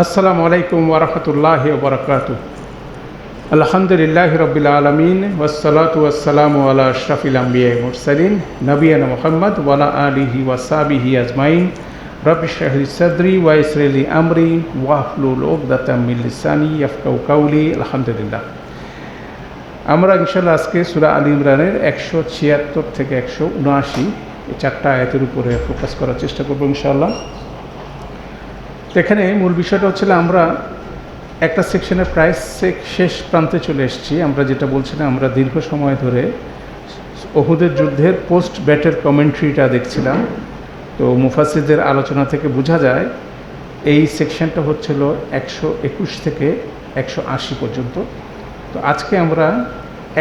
আসসালামু আলাইকুম ওয়া রাহমাতুল্লাহি ওয়া বারাকাতুহু। আলহামদুলিল্লাহি রাব্বিল আলামিন ওয়াসসালাতু ওয়াসসালামু আলা আশরাফিল আমবিয়া ওয়াল মুরসালিন নবিয়িনা মুহাম্মদ ওয়া আলা আলিহি ওয়া সাহবিহি আজমাইন। রব্বি ইশরাহ লি সাদরি ওয়া ইয়াসসির লি আমরি ওয়াহলুল উকদাতাম মিন লিসানি ইয়াফকাহু কাওলি। আলহামদুলিল্লাহ। আমরা ইনশাআল্লাহ আজকে সূরা আল ইমরানের 176 থেকে 179 এই চারটা আয়াতের উপরে ফোকাস করার চেষ্টা করব ইনশাআল্লাহ। এখানে মূল বিষয়টা হচ্ছে আমরা একটা সেকশনের প্রায় শেষ প্রান্তে চলে এসেছি। আমরা যেটা বলছিলাম, আমরা দীর্ঘ সময় ধরে উহুদের যুদ্ধের পোস্ট ব্যাটেল কমেন্ট্রিটা দেখছিলাম। তো মুফাসসিরদের আলোচনা থেকে বোঝা যায় এই সেকশনটা হচ্ছিল 121 থেকে 180 পর্যন্ত। তো আজকে আমরা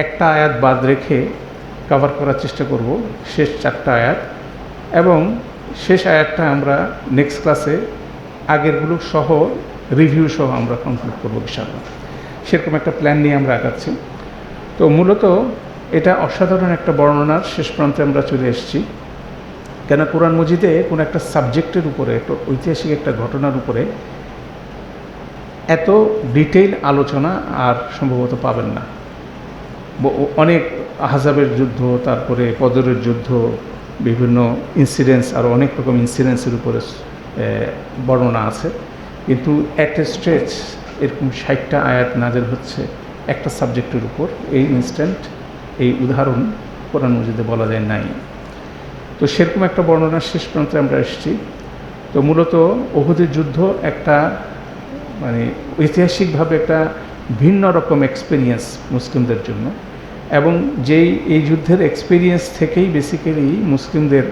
একটা আয়াত বাদ রেখে কভার করার চেষ্টা করব, শেষ চারটা আয়াত, এবং শেষ আয়াতটা আমরা নেক্সট ক্লাসে আগেরগুলো সহ রিভিউ সহ আমরা কমপ্লিট করবো ইনশাআল্লাহ। সেরকম একটা প্ল্যান নিয়ে আমরা আগাচ্ছি। তো মূলত এটা অসাধারণ একটা বর্ণনার শেষ প্রান্তে আমরা চলে এসেছি। কেন কোরআন মজিদে কোনো একটা সাবজেক্টের উপরে, একটা ঐতিহাসিক একটা ঘটনার উপরে এত ডিটেইল আলোচনা আর সম্ভবত পাবেন না। অনেক আহজাবের যুদ্ধ, তারপরে বদরের যুদ্ধ, বিভিন্ন ইনসিডেন্টস, আর অনেক রকম ইনসিডেন্টসের উপরে বর্ণনা আছে, কিন্তু অ্যাট এ স্ট্রেচ এরকম 60টা আয়াত নাযিল হচ্ছে একটা সাবজেক্টের উপর। এই ইনস্ট্যান্ট, এই উদাহরণ কোরআন মজিদে বলা যায় নাই। তো সেরকম একটা বর্ণনার শেষ প্রান্তে আমরা এসেছি। তো মূলত উহুদের যুদ্ধ একটা ঐতিহাসিকভাবে একটা ভিন্ন রকম এক্সপিরিয়েন্স মুসলিমদের জন্য, এবং এই যুদ্ধের এক্সপিরিয়েন্স থেকেই বেসিক্যালি মুসলিমদের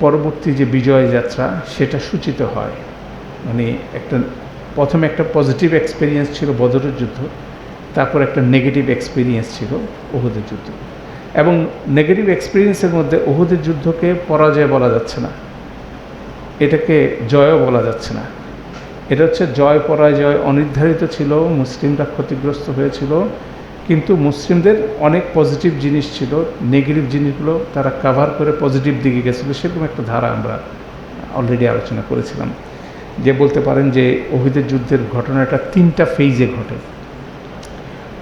পরবর্তী যে বিজয় যাত্রা সেটা সূচিত হয়। প্রথমে একটা পজিটিভ এক্সপিরিয়েন্স ছিল বদরের যুদ্ধ, তারপর একটা নেগেটিভ এক্সপিরিয়েন্স ছিল উহুদের যুদ্ধ। এবং নেগেটিভ এক্সপিরিয়েন্সের মধ্যে উহুদের যুদ্ধকে পরাজয় বলা যাচ্ছে না, এটাকে জয়ও বলা যাচ্ছে না। এটা হচ্ছে জয় পরাজয় অনির্ধারিত ছিল, মুসলিমরা ক্ষতিগ্রস্ত হয়েছিল, কিন্তু মুসলিমদের অনেক পজিটিভ জিনিস ছিল, নেগেটিভ জিনিসগুলো তারা কাভার করে পজিটিভ দিকে গেছিলো। সেরকম একটা ধারা আমরা অলরেডি আলোচনা করেছিলাম, যে বলতে পারেন যে উহুদের যুদ্ধের ঘটনাটা 3টা ফেজে ঘটে।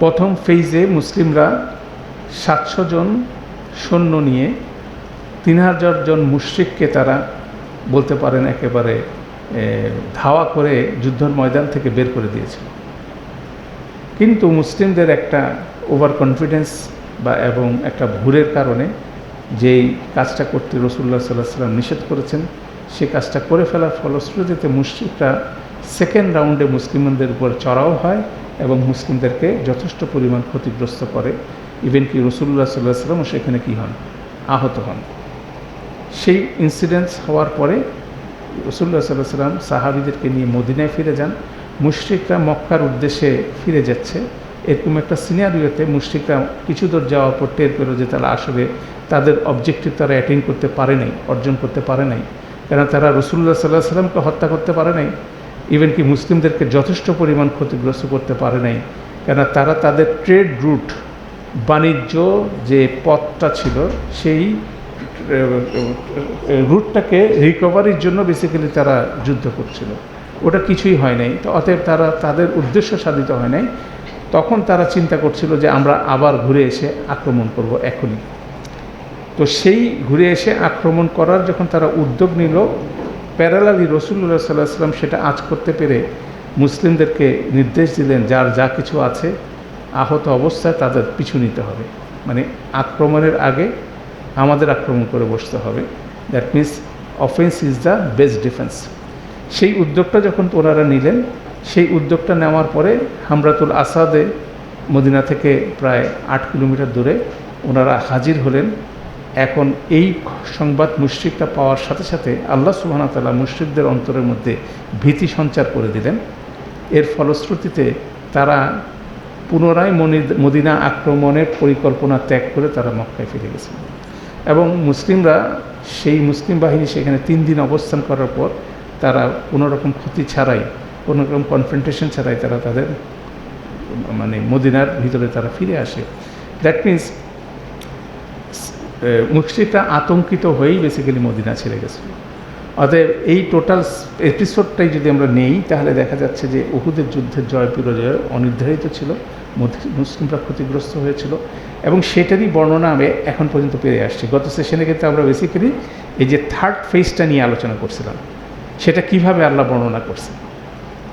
প্রথম ফেজে মুসলিমরা 700 জন সৈন্য নিয়ে 3000 জন মুশরিককে তারা বলতে পারেন একেবারে ধাওয়া করে যুদ্ধের ময়দান থেকে বের করে দিয়েছিল। কিন্তু মুসলিমদের একটা ওভার কনফিডেন্স এবং একটা ভুলের কারণে যেই কাজটা করতে রাসূলুল্লাহ সাল্লাল্লাহু আলাইহি ওয়াসাল্লাম নিষেধ করেছেন, সে কাজটা করে ফেলার ফলশ্রুতিতে মুশরিকরা সেকেন্ড রাউন্ডে মুসলিমদের উপর চড়াও হয় এবং মুসলিমদেরকে যথেষ্ট পরিমাণ ক্ষতিগ্রস্ত করে। ইভেন কি রাসূলুল্লাহ সাল্লাল্লাহু আলাইহি ওয়াসাল্লাম সেখানে কী হন, আহত হন। সেই ইনসিডেন্টস হওয়ার পরে রাসূলুল্লাহ সাল্লাল্লাহু আলাইহি ওয়াসাল্লাম সাহাবীদেরকে নিয়ে মদিনায় ফিরে যান। মুশরিকরা মক্কার উদ্দেশ্যে ফিরে যাচ্ছে। এরকম একটা সিনারিওতে মুশরিকরা কিছু দূর যাওয়ার পর টের পেল যে তারা আসলে তাদের অবজেক্টিভ তারা অ্যাটেইন করতে পারে নাই, অর্জন করতে পারে নাই। কেন তারা রাসূলুল্লাহ সাল্লাল্লাহু আলাইহি ওয়াসাল্লামকে হত্যা করতে পারে নাই, ইভেন কি মুসলিমদেরকে যথেষ্ট পরিমাণ ক্ষতিগ্রস্ত করতে পারে নাই। কেন তারা তাদের ট্রেড রুট, বাণিজ্য যে পথটা ছিল, সেই রুটটাকে রিকভারির জন্য বেসিক্যালি তারা যুদ্ধ করছিল। ওটা কিছুই হয় নাই। তো অতএব তারা তাদের উদ্দেশ্য সাধিত হয় নাই। তখন তারা চিন্তা করছিল যে আমরা আবার ঘুরে এসে আক্রমণ করব এখনই। তো সেই ঘুরে এসে আক্রমণ করার যখন তারা উদ্যোগ নিল, প্যারালালি রাসূলুল্লাহ সাল্লাল্লাহু আলাইহি ওয়াসাল্লাম সেটা আঁচ করতে পেরে মুসলিমদেরকে নির্দেশ দিলেন, যার যা কিছু আছে আহত অবস্থায় তাদের পিছু নিতে হবে। আক্রমণের আগে আমাদের আক্রমণ করে বসতে হবে। That means offence is the best defence. সেই উদ্যোগটা যখন ওনারা নিলেন, সেই উদ্যোগটা নেওয়ার পরে হামরাতুল আসাদে মদিনা থেকে প্রায় 8 কিলোমিটার দূরে ওনারা হাজির হলেন। এখন এই সংবাদ মুশরিকরা পাওয়ার সাথে সাথে আল্লাহ সুবহানাহু ওয়া তাআলা মুশরিকদের অন্তরের মধ্যে ভীতি সঞ্চার করে দিলেন। এর ফলশ্রুতিতে তারা পুনরায় মদিনা আক্রমণের পরিকল্পনা ত্যাগ করে তারা মক্কায় ফিরে গেছে। এবং মুসলিমরা, সেই মুসলিম বাহিনী সেখানে 3 দিন অবস্থান করার পর তারা কোনোরকম ক্ষতি ছাড়াই, কোনোরকম কনফ্রন্টেশন ছাড়াই তারা তাদের মদিনার ভিতরে তারা ফিরে আসে। দ্যাট মিনস মুশরিকরা আতঙ্কিত হয়েই বেসিক্যালি মদিনা ছেড়ে গেছিল। অতএব এই টোটাল এপিসোডটাই যদি আমরা নেই তাহলে দেখা যাচ্ছে যে উহুদের যুদ্ধের জয় পরাজয় অনির্ধারিত ছিল, মুসলিমরা ক্ষতিগ্রস্ত হয়েছিল এবং সেটারই বর্ণনা আমি এখন পর্যন্ত পেয়ে আসছি। গত সেশনে কিন্তু আমরা বেসিক্যালি এই যে থার্ড ফেজটা নিয়ে আলোচনা করছিলাম, সেটা কিভাবে আল্লাহ বর্ণনা করছে।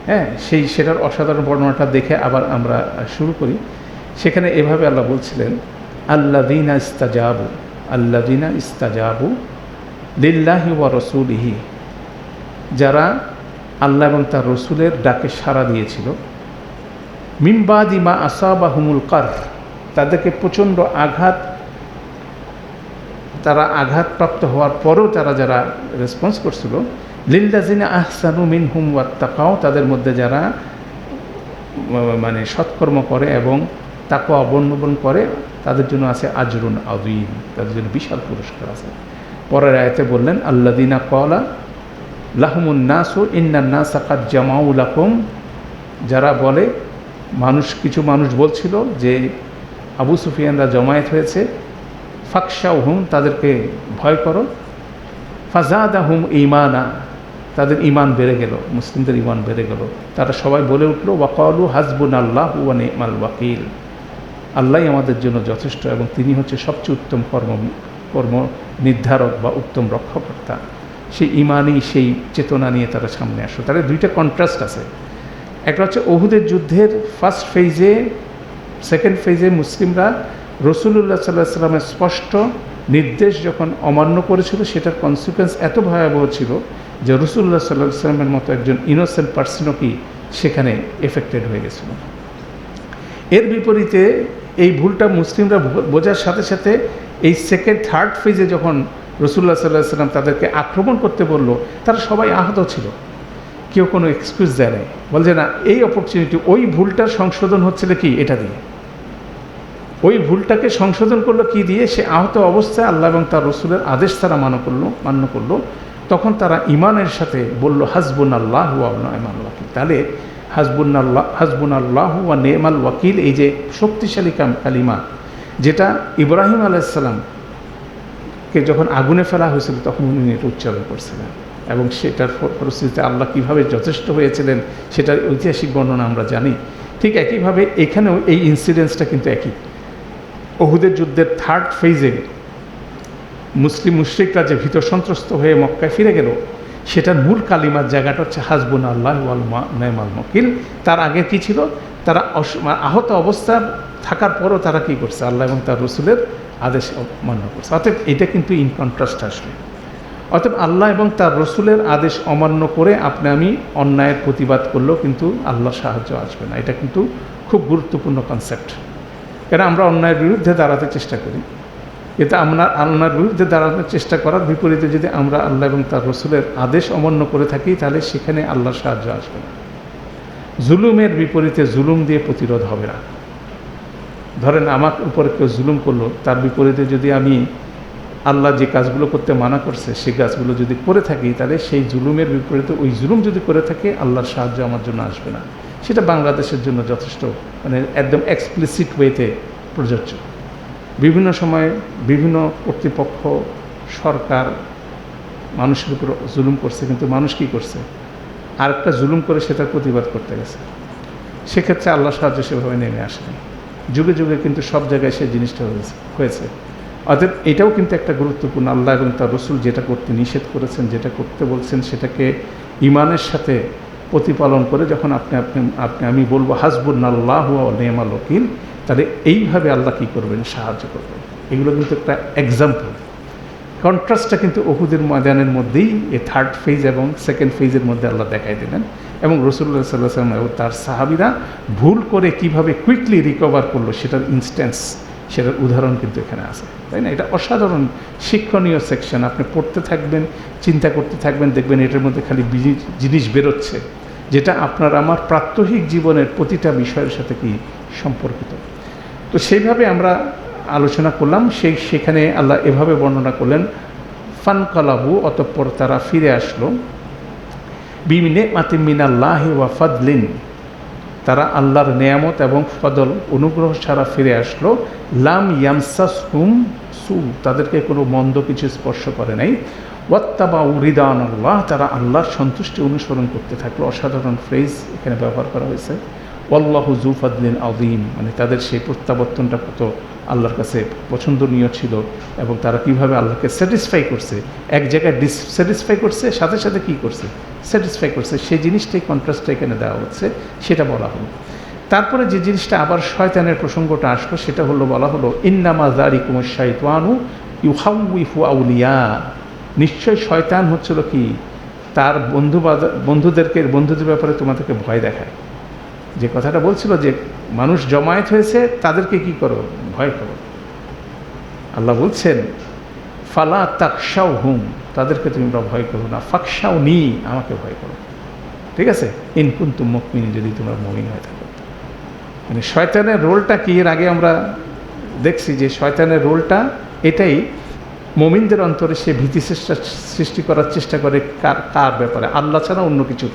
হ্যাঁ, সেটার অসাধারণ বর্ণনাটা দেখে আবার আমরা শুরু করি। সেখানে এভাবে আল্লাহ বলছিলেন, আল্লাযীনা ইস্তাজাবু লিল্লাহি ওয়া রাসূলিহি, যারা আল্লাহ এবং তার রসুলের ডাকে সাড়া দিয়েছিল, মিন বাদি মা আসাবাহুমুল কারহ, তাদেরকে প্রচণ্ড তারা আঘাতপ্রাপ্ত হওয়ার পরেও তারা যারা রেসপন্স করছিল, লিল্লাযিনা আহসানু মিনহুম ওয়াত্তাকাও, তাদের মধ্যে যারা মানে সৎকর্ম করে এবং তাকওয়া অবলম্বন করে তাদের জন্য আছে আজরুন আযীম, তাদের জন্য বিশাল পুরস্কার আছে। পরের আয়াতে বললেন, আল্লাযিনা ক্বালা লাহুমুন নাসু ইন্নান নাসা কাদ জামাউ লাকুম, যারা বলে কিছু মানুষ বলছিল যে আবু সুফিয়ানরা জমায়েত হয়েছে, ফাকশাউহুম, তাদেরকে ভয় করো, ফাজাদাহুম ঈমানা, তাদের ঈমান বেড়ে গেল, মুসলিমদের ঈমান বেড়ে গেল। তারা সবাই বলে উঠল, ওয়াকালু হাসবুনাল্লাহু ওয়া নি'মাল ওয়াকিল, আল্লাহই আমাদের জন্য যথেষ্ট এবং তিনি হচ্ছে সবচেয়ে উত্তম কর্ম নির্ধারক বা উত্তম রক্ষাকর্তা। সেই ঈমানই, সেই চেতনা নিয়ে তারা সামনে আসলো। তাদের দুইটা কন্ট্রাস্ট আছে। একটা হচ্ছে উহুদের যুদ্ধের ফার্স্ট ফেজে, সেকেন্ড ফেজে মুসলিমরা রাসূলুল্লাহ সাল্লাল্লাহু আলাইহি ওয়াসাল্লামের স্পষ্ট নির্দেশ যখন অমান্য করেছিল, সেটার কনসিকুয়েন্স এত ভয়াবহ ছিল যে রাসূলুল্লাহ সাল্লাল্লাহু আলাইহি ওয়াসাল্লামের মতো একজন ইনোসেন্ট পার্সনও কি সেখানে এফেক্টেড হয়ে গেছিল। এর বিপরীতে এই ভুলটা মুসলিমরা বোঝার সাথে সাথে এই সেকেন্ড থার্ড ফেজে যখন রাসূলুল্লাহ সাল্লাল্লাহু আলাইহি ওয়াসাল্লাম তাদেরকে আক্রমণ করতে বলল, তারা সবাই আহত ছিল, কেউ কোনো এক্সকিউজ দেয় নাই, বলছে না এই অপরচুনিটি, ওই ভুলটার সংশোধন হচ্ছিল কি এটা দিয়ে, ওই ভুলটাকে সংশোধন করলো কি দিয়ে, সে আহত অবস্থায় আল্লাহ এবং তার রসুলের আদেশ তারা মান্য করলো। তখন তারা ঈমানের সাথে বলল, হাসবুনাল্লাহু ওয়া নি'মাল ওয়াকিল। তাহলে হাসবুনাল্লাহু ওয়া নি'মাল ওয়াকিল, এই যে শক্তিশালী কালিমা, যেটা ইব্রাহিম আলাইহিস সালামকে যখন আগুনে ফেলা হয়েছিল তখন উনি এটা উচ্চারণ করছিলেন, এবং সেটার পরিস্থিতিতে আল্লাহ কীভাবে যথেষ্ট হয়েছিলেন সেটার ঐতিহাসিক বর্ণনা আমরা জানি। ঠিক একইভাবে এখানেও এই ইনসিডেন্সটা কিন্তু একই। উহুদের যুদ্ধের থার্ড ফেজে মুসলিম মুশরিকরা যে ভীত সন্ত্রস্ত হয়ে মক্কায় ফিরে গেল, সেটার মূল কালিমার জায়গাটা হচ্ছে হাসবুনাল্লাহু ওয়া নি'মাল ওয়াকিল। তার আগে কি ছিল? তারা আহত অবস্থা থাকার পরও তারা কী করছে? আল্লাহ এবং তার রসুলের আদেশ অমান্য করছে। অতএব এটা কিন্তু ইন কন্ট্রাস্ট আসলে। অতএব আল্লাহ এবং তার রসুলের আদেশ অমান্য করে আমি অন্যায়ের প্রতিবাদ করলেও কিন্তু আল্লাহর সাহায্য আসবে না। এটা কিন্তু খুব গুরুত্বপূর্ণ কনসেপ্ট। কেন আমরা অন্যায়ের বিরুদ্ধে দাঁড়াতে চেষ্টা করি, এটা আমরা আল্লাহর বিরুদ্ধে দাঁড়ানোর চেষ্টা করার বিপরীতে যদি আমরা আল্লাহ এবং তার রসুলের আদেশ অমান্য করে থাকি, তাহলে সেখানে আল্লাহর সাহায্য আসবে না। জুলুমের বিপরীতে জুলুম দিয়ে প্রতিরোধ হবে না। ধরেন আমার উপরে কেউ জুলুম করলো, তার বিপরীতে যদি আমি আল্লাহ যে কাজগুলো করতে মানা করছে সেই কাজগুলো যদি করে থাকি, তাহলে সেই জুলুমের বিপরীতে ওই জুলুম যদি করে থাকে, আল্লাহর সাহায্য আমার জন্য আসবে না। সেটা বাংলাদেশের জন্য যথেষ্ট একদম এক্সপ্লিসিট ওয়েতে প্রযোজ্য। বিভিন্ন সময়ে বিভিন্ন কর্তৃপক্ষ, সরকার মানুষের উপর জুলুম করছে, কিন্তু মানুষ কী করছে? আরেকটা জুলুম করে সেটার প্রতিবাদ করতে গেছে। সেক্ষেত্রে আল্লাহর সাহায্য সেভাবে নেমে আসেনি। যুগে যুগে কিন্তু সব জায়গায় সেই জিনিসটা হয়েছে। অতএব এটাও কিন্তু একটা গুরুত্বপূর্ণ। আল্লাহ এবং তার রসুল যেটা করতে নিষেধ করেছেন, যেটা করতে বলছেন, সেটাকে ঈমানের সাথে প্রতিপালন করে যখন আমি বলবো হাসবুনাল্লাহু ওয়া নি'মাল ওয়াকিল, তাহলে এইভাবে আল্লাহ কী করবেন? সাহায্য করবেন। এগুলো কিন্তু একটা এক্সাম্পল। কন্ট্রাস্টটা কিন্তু উহুদের ময়দানের মধ্যেই এই থার্ড ফেজ এবং সেকেন্ড ফেজের মধ্যে আল্লাহ দেখাই দিলেন, এবং রাসূলুল্লাহ সাল্লাল্লাহু আলাইহি ওয়াসাল্লাম এবং তার সাহাবীরা ভুল করে কিভাবে কুইকলি রিকভার করলো সেটার ইনস্ট্যান্স, সেটার উদাহরণ কিন্তু এখানে আছে, তাই না? এটা অসাধারণ শিক্ষণীয় সেকশন। আপনি পড়তে থাকবেন, চিন্তা করতে থাকবেন, দেখবেন এটার মধ্যে খালি জিনিস বেরোচ্ছে যেটা আপনার আমার প্রাত্যহিক জীবনের প্রতিটা বিষয়ের সাথে কি সম্পর্কিত। তো সেইভাবে আমরা আলোচনা করলাম। সেখানে আল্লাহ এভাবে বর্ণনা করলেন, ফানকালাবু, অতঃপর তারা ফিরে আসলো, বিনি'মাতিন মিনাল্লাহি ওয়া ফাদলিন, তারা আল্লাহর নেয়ামত এবং ফদল অনুগ্রহ ছাড়া ফিরে আসলো। লাম ইয়ামসাসহুম সু, তাদেরকে কোনো মন্দ কিছু স্পর্শ করে নাই। ওয়াত্তাবাউ রিদানাল্লাহ, তারা আল্লাহর সন্তুষ্টি অনুসরণ করতে থাকলো। অসাধারণ ফ্রেজ এখানে ব্যবহার করা হয়েছে। ওয়াল্লাহু যু ফাদলিন আযীম, মানে তাদের সেই প্রত্যাবর্তনটা কত আল্লাহর কাছে পছন্দনীয় ছিল এবং তারা কীভাবে আল্লাহকে স্যাটিসফাই করছে। এক জায়গায় ডিসস্যাটিসফাই করছে, সাথে সাথে কী করছে, স্যাটিসফাই করছে। সেই জিনিসটাই কন্ট্রাস্টটা এখানে দেওয়া হচ্ছে, সেটা বলা হলো। তারপরে যে জিনিসটা আবার শয়তানের প্রসঙ্গটা আসলো, সেটা হলো বলা হলো ইন্নামা যালিকুমুশ শাইতানু ইউখাউইফু আউলিয়া, নিশ্চয় শয়তান হচ্ছিল কি তার বন্ধুদের ব্যাপারে তোমাদেরকে ভয় দেখায়। যে কথাটা বলছিল যে মানুষ জমায়েত হয়েছে, তাদেরকে কি করো, ভয় করো। আল্লাহ বলছেন ফালা তাকশাউহুম, তাদেরকে তুমি ভয় করো না, ফাকশাউনি, আমাকে ভয় করো। ঠিক আছে, ইন কুনতুম মুমিনিন, যদি তোমরা মুমিন হয়ে থাকো। মানে শয়তানের রোলটা কি, এর আগে আমরা দেখছি যে শয়তানের রোলটা এটাই, মুমিনদের অন্তরে সে ভীতি সৃষ্টি করার চেষ্টা করে কার ব্যাপারে, আল্লাহ ছাড়া অন্য কিছুর,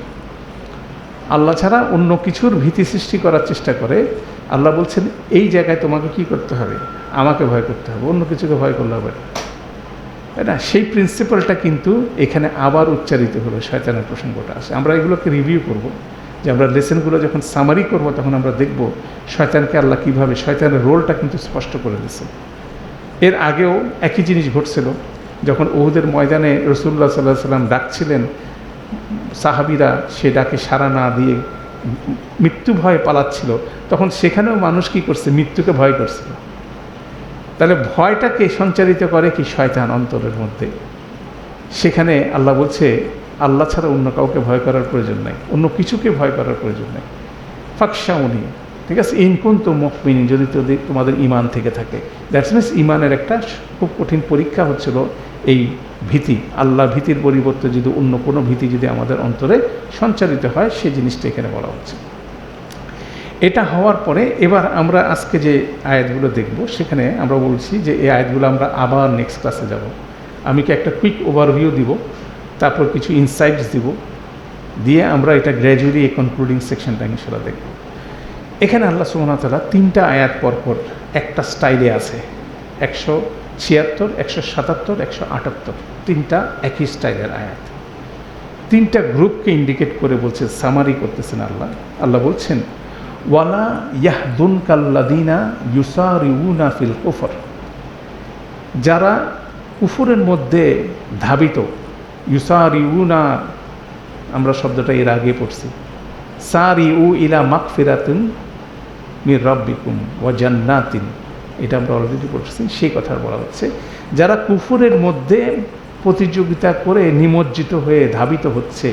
আল্লাহ ছাড়া অন্য কিছুর ভীতি সৃষ্টি করার চেষ্টা করে। আল্লাহ বলছেন এই জায়গায় তোমাকে কি করতে হবে, আমাকে ভয় করতে হবে, অন্য কিছুকে ভয় করলে হবে না, তাই না? সেই প্রিন্সিপালটা কিন্তু এখানে আবার উচ্চারিত হলো, শয়তানের প্রসঙ্গটা আসে। আমরা এগুলোকে রিভিউ করব, যে আমরা লেসেনগুলো যখন সামারি করব তখন আমরা দেখব শয়তানকে আল্লাহ কীভাবে, শয়তানের রোলটা কিন্তু স্পষ্ট করে দিয়েছে। এর আগেও একই জিনিস ঘটছিল, যখন উহুদের ময়দানে রাসূলুল্লাহ সাল্লাল্লাহু আলাইহি ওয়াসাল্লাম ডাকছিলেন, সাহাবীরা সে ডাকে সাড়া না দিয়ে মৃত্যু ভয়ে পালাচ্ছিল, তখন সেখানেও মানুষ কী করছে, মৃত্যুকে ভয় করছিল। তাহলে ভয়টাকে সঞ্চারিত করে কি, শয়তান অন্তরের মধ্যে। সেখানে আল্লাহ বলছে আল্লাহ ছাড়া অন্য কাউকে ভয় করার প্রয়োজন নাই, অন্য কিছুকে ভয় করার প্রয়োজন নাই। ফাকশাউনি, ঠিক আছে, ইন কুনতুম মুমিনিন, যদি তোমাদের ঈমান থেকে থাকে। দ্যাটস মিনস ঈমানের একটা খুব কঠিন পরীক্ষা হচ্ছিল এই ভীতি। আল্লাহ ভীতির পরিবর্তে যদি অন্য কোনো ভীতি যদি আমাদের অন্তরে সঞ্চারিত হয়, সেই জিনিসটা এখানে বলা হচ্ছে। এটা হওয়ার পরে এবার আমরা আজকে যে আয়াতগুলো দেখব, সেখানে আমরা বলছি যে এই আয়াতগুলো আমরা আবার নেক্সট ক্লাসে যাব। আমি কি একটা কুইক ওভারভিউ দিব, তারপর কিছু ইনসাইটস দিব, দিয়ে আমরা এটা গ্র্যাজুয়ালি এই কনক্লুডিং সেকশনটা ইনশাআল্লাহ দেখব। এখানে আল্লাহ সুবহানাহু ওয়া তাআলা 3টা আয়াত পরপর একটা স্টাইলে আছে, 176, 177, 178, 3টা একই স্টাইলের আয়াত। 3টা গ্রুপকে ইন্ডিকেট করে বলছে, সামারি করতেছেন আল্লাহ বলছেন ওয়ালা ইয়াহদুনকাল্লাযীনা ইউসারিউনা ফিল কুফর, যারা কুফরের মধ্যে ধাবিত। ইউসারিউনা আমরা শব্দটা এর আগে পড়ছি, সারিউ ইলা মাগফিরাতিন মির রাব্বিকুম ওয়া জান্নাতিন, এটা আমরা অলরেডি পড়ছি। সেই কথা বলা হচ্ছে যারা কুফরের মধ্যে প্রতিযোগিতা করে নিমজ্জিত হয়ে ধাবিত হচ্ছে,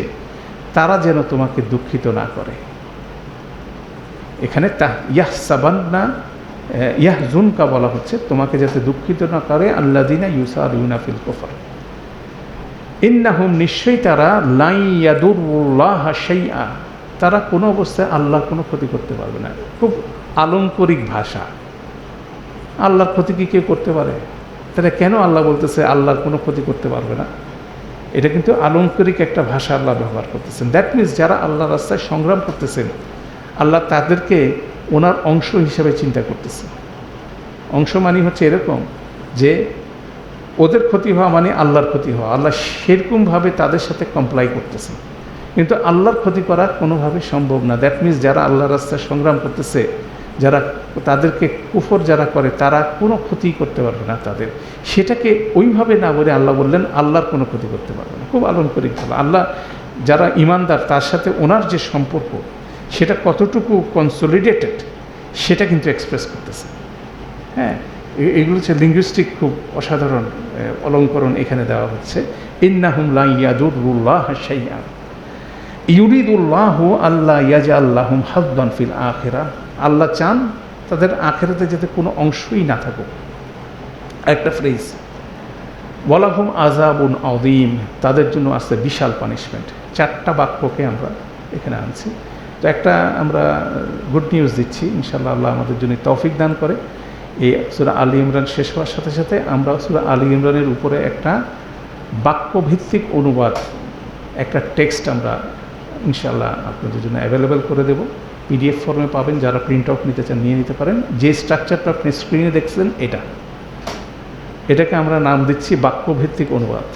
তারা যেন তোমাকে দুঃখিত না করে। এখানে ইয়াহসাবান্না ইয়াহজুনকা বলা হচ্ছে, তোমাকে যাতে দুঃখিত না করে, আল্লাযীনা ইউসারিউনা ফিল কুফর ইন্নাহুম, নিশ্চয়ই তারা লা ইয়াদুরুল্লাহা শাইআ, তারা কোনো অবস্থায় আল্লাহর কোনো ক্ষতি করতে পারবে না। খুব আলংকরিক ভাষা, আল্লাহর ক্ষতি কি কেউ করতে পারে? তাহলে কেন আল্লাহ বলতেছে আল্লাহর কোনো ক্ষতি করতে পারবে না? এটা কিন্তু আলংকরিক একটা ভাষা আল্লাহ ব্যবহার করতেছেন। দ্যাট মিনস যারা আল্লাহর রাস্তায় সংগ্রাম করতেছেন, আল্লাহ তাদেরকে ওনার অংশ হিসেবে চিন্তা করতেছেন। অংশ মানে হচ্ছে এরকম যে ওদের ক্ষতি হওয়া মানে আল্লাহর ক্ষতি হওয়া, আল্লাহ সেরকমভাবে তাদের সাথে কমপ্লাই করতেছেন, কিন্তু আল্লাহর ক্ষতি করা কোনোভাবে সম্ভব না। দ্যাট মিনস যারা আল্লাহর রাস্তায় সংগ্রাম করতেছে, যারা তাদেরকে কুফর যারা করে, তারা কোনো ক্ষতি করতে পারবে না তাদের। সেটাকে ওইভাবে না বলে আল্লাহ বললেন আল্লাহর কোনো ক্ষতি করতে পারবে না। খুব আলংকরিকভাবে আল্লাহ যারা ইমানদার তার সাথে ওনার যে সম্পর্ক, সেটা কতটুকু কনসলিডেটেড সেটা কিন্তু এক্সপ্রেস করতেছে। হ্যাঁ, এগুলো হচ্ছে লিঙ্গুইস্টিক খুব অসাধারণ অলঙ্করণ এখানে দেওয়া হচ্ছে। ইন্নাহুম লা ইয়াদুরুল্লাহা শাইআ ইউরিদুল্লাহু আল্লা ইয়াজআল লাহুম হাযযান ফিল আখিরাহ, আল্লাহ চান তাদের আখিরাতে যাতে কোনো অংশই না থাকুক। একটা ফ্রেজ, ওয়ালাহুম আযাবুন আযীম, তাদের জন্য আছে বিশাল পানিশমেন্ট। 4টা বাক্যকে আমরা এখানে আনছি। তো একটা আমরা গুড নিউজ দিচ্ছি, ইনশাআল্লাহ আল্লাহ আমাদের জন্য তৌফিক দান করে। এই সূরা আলী ইমরান শেষ হওয়ার সাথে সাথে আমরা সূরা আলী ইমরানের উপরে একটা বাক্যভিত্তিক অনুবাদ, একটা টেক্সট আমরা ইনশাআল্লাহ আপনাদের জন্য অ্যাভেলেবেল করে দেব। পিডিএফ ফর্মে পাবেন, যারা প্রিন্ট আউট নিতে চান নিয়ে নিতে পারেন। যে স্ট্রাকচারটা আপনি স্ক্রিনে দেখছেন এটাকে আমরা নাম দিচ্ছি বাক্যভিত্তিক অনুবাদ।